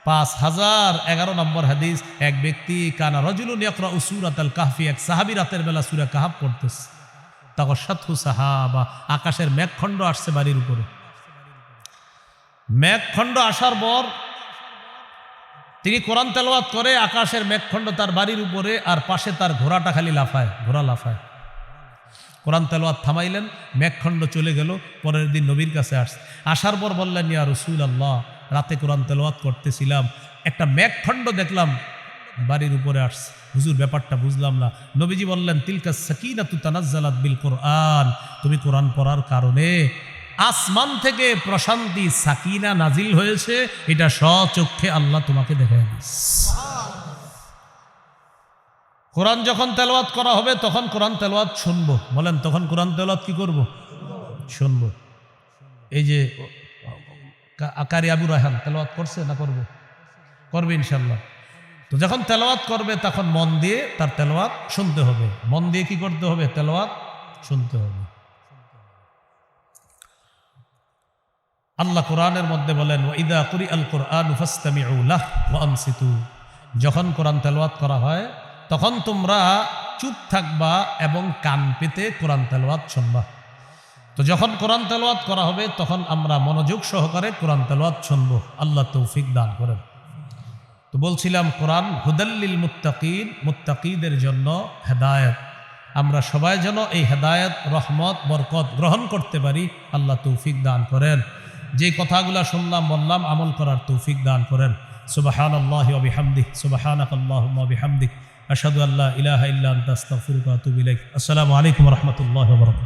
5011 নম্বর হাদিস, এক ব্যক্তি কানা রাজুলুন ইয়াকরাউ সূরাতাল কাহফি, এক সাহাবী রাতের বেলা সূরা কাহফ পড়তেছে। তাগশাতহু সাহাবা, আকাশের মেঘখণ্ড আসছে বাড়ির উপরে। মেঘখণ্ড আসার পর তিনি কোরআন তেলাওয়াত করে, আকাশের মেঘখণ্ড তার বাড়ির উপরে, আর পাশে তার ঘোড়াটা খালি লাফায়, ঘোড়া লাফায়। কোরআন তেলাওয়াত থামাইলেন, মেঘখণ্ড চলে গেল। পরের দিন নবীর কাছে আসার পর বললেন ইয়া রাসূলুল্লাহ, রাতে কোরআন তেলাওয়াত করতেছিলাম, একটা মেঘখণ্ড দেখলাম বাড়ির উপরে আসছে, হুজুর ব্যাপারটা বুঝলাম না। নবীজি বললেন তিলকা সাকিনাতু তানাজ্জালাত বিল কোরআন, তুমি কোরআন পড়ার কারণে আসমান থেকে প্রশান্তি সাকিনা নাজিল হয়েছে, এটা স্বচক্ষে আল্লাহ তোমাকে দেখায় দিয়েছে। কোরআন যখন তেলাওয়াত করা হবে তখন কোরআন তেলাওয়াত শুনবো। বলেন তখন কোরআন তেলাওয়াত কি করব? শুনবো। এই যে আকারি আবু রায়হান তেলাওয়াত করছে না করব? করবে ইনশাল্লাহ। তো যখন তেলাওয়াত করবে তখন মন দিয়ে তার তেলাওয়াত শুনতে হবে। মন দিয়ে কি করতে হবে? তেলাওয়াত শুনতে হবে। আল্লাহ কোরআনের মধ্যে বলেন ওয়াইদা কুরিআল কুরআনু ফাসতামিউ লাহু ওয়া আনসিতু, যখন কোরআন তেলাওয়াত করা হয় তখন তোমরা চুপ থাকবা এবং কান পেতে কোরআন তেলাওয়াত শুনবা। তো যখন কোরআন তেলাওয়াত করা হবে তখন আমরা মনোযোগ সহকারে কোরআন তেলাওয়াত শুনবো। আল্লাহ তৌফিক দান করেন। তো বলছিলাম কোরআন হুদাল্লিল মুত্তাকিন, মুত্তাকিদের জন্য হেদায়েত। আমরা সবাই যেন এই হেদায়েত, রহমত, বরকত গ্রহণ করতে পারি। আল্লাহ তৌফিক দান করেন। যে কথাগুলো শুনলাম বললাম আমল করার তৌফিক দান করেন। সুবহানাল্লাহি ওয়া বিহামদিহি, সুবহানাকাল্লাহুম্মা ওয়া বিহামদিক, আশহাদু আল্লা ইলাহা ইল্লা আনতা আস্তাগফিরুকা ওয়া আতুবু ইলাইক। আসসালামু আলাইকুম ওয়া রাহমাতুল্লাহি ওয়া বারাকাতুহু।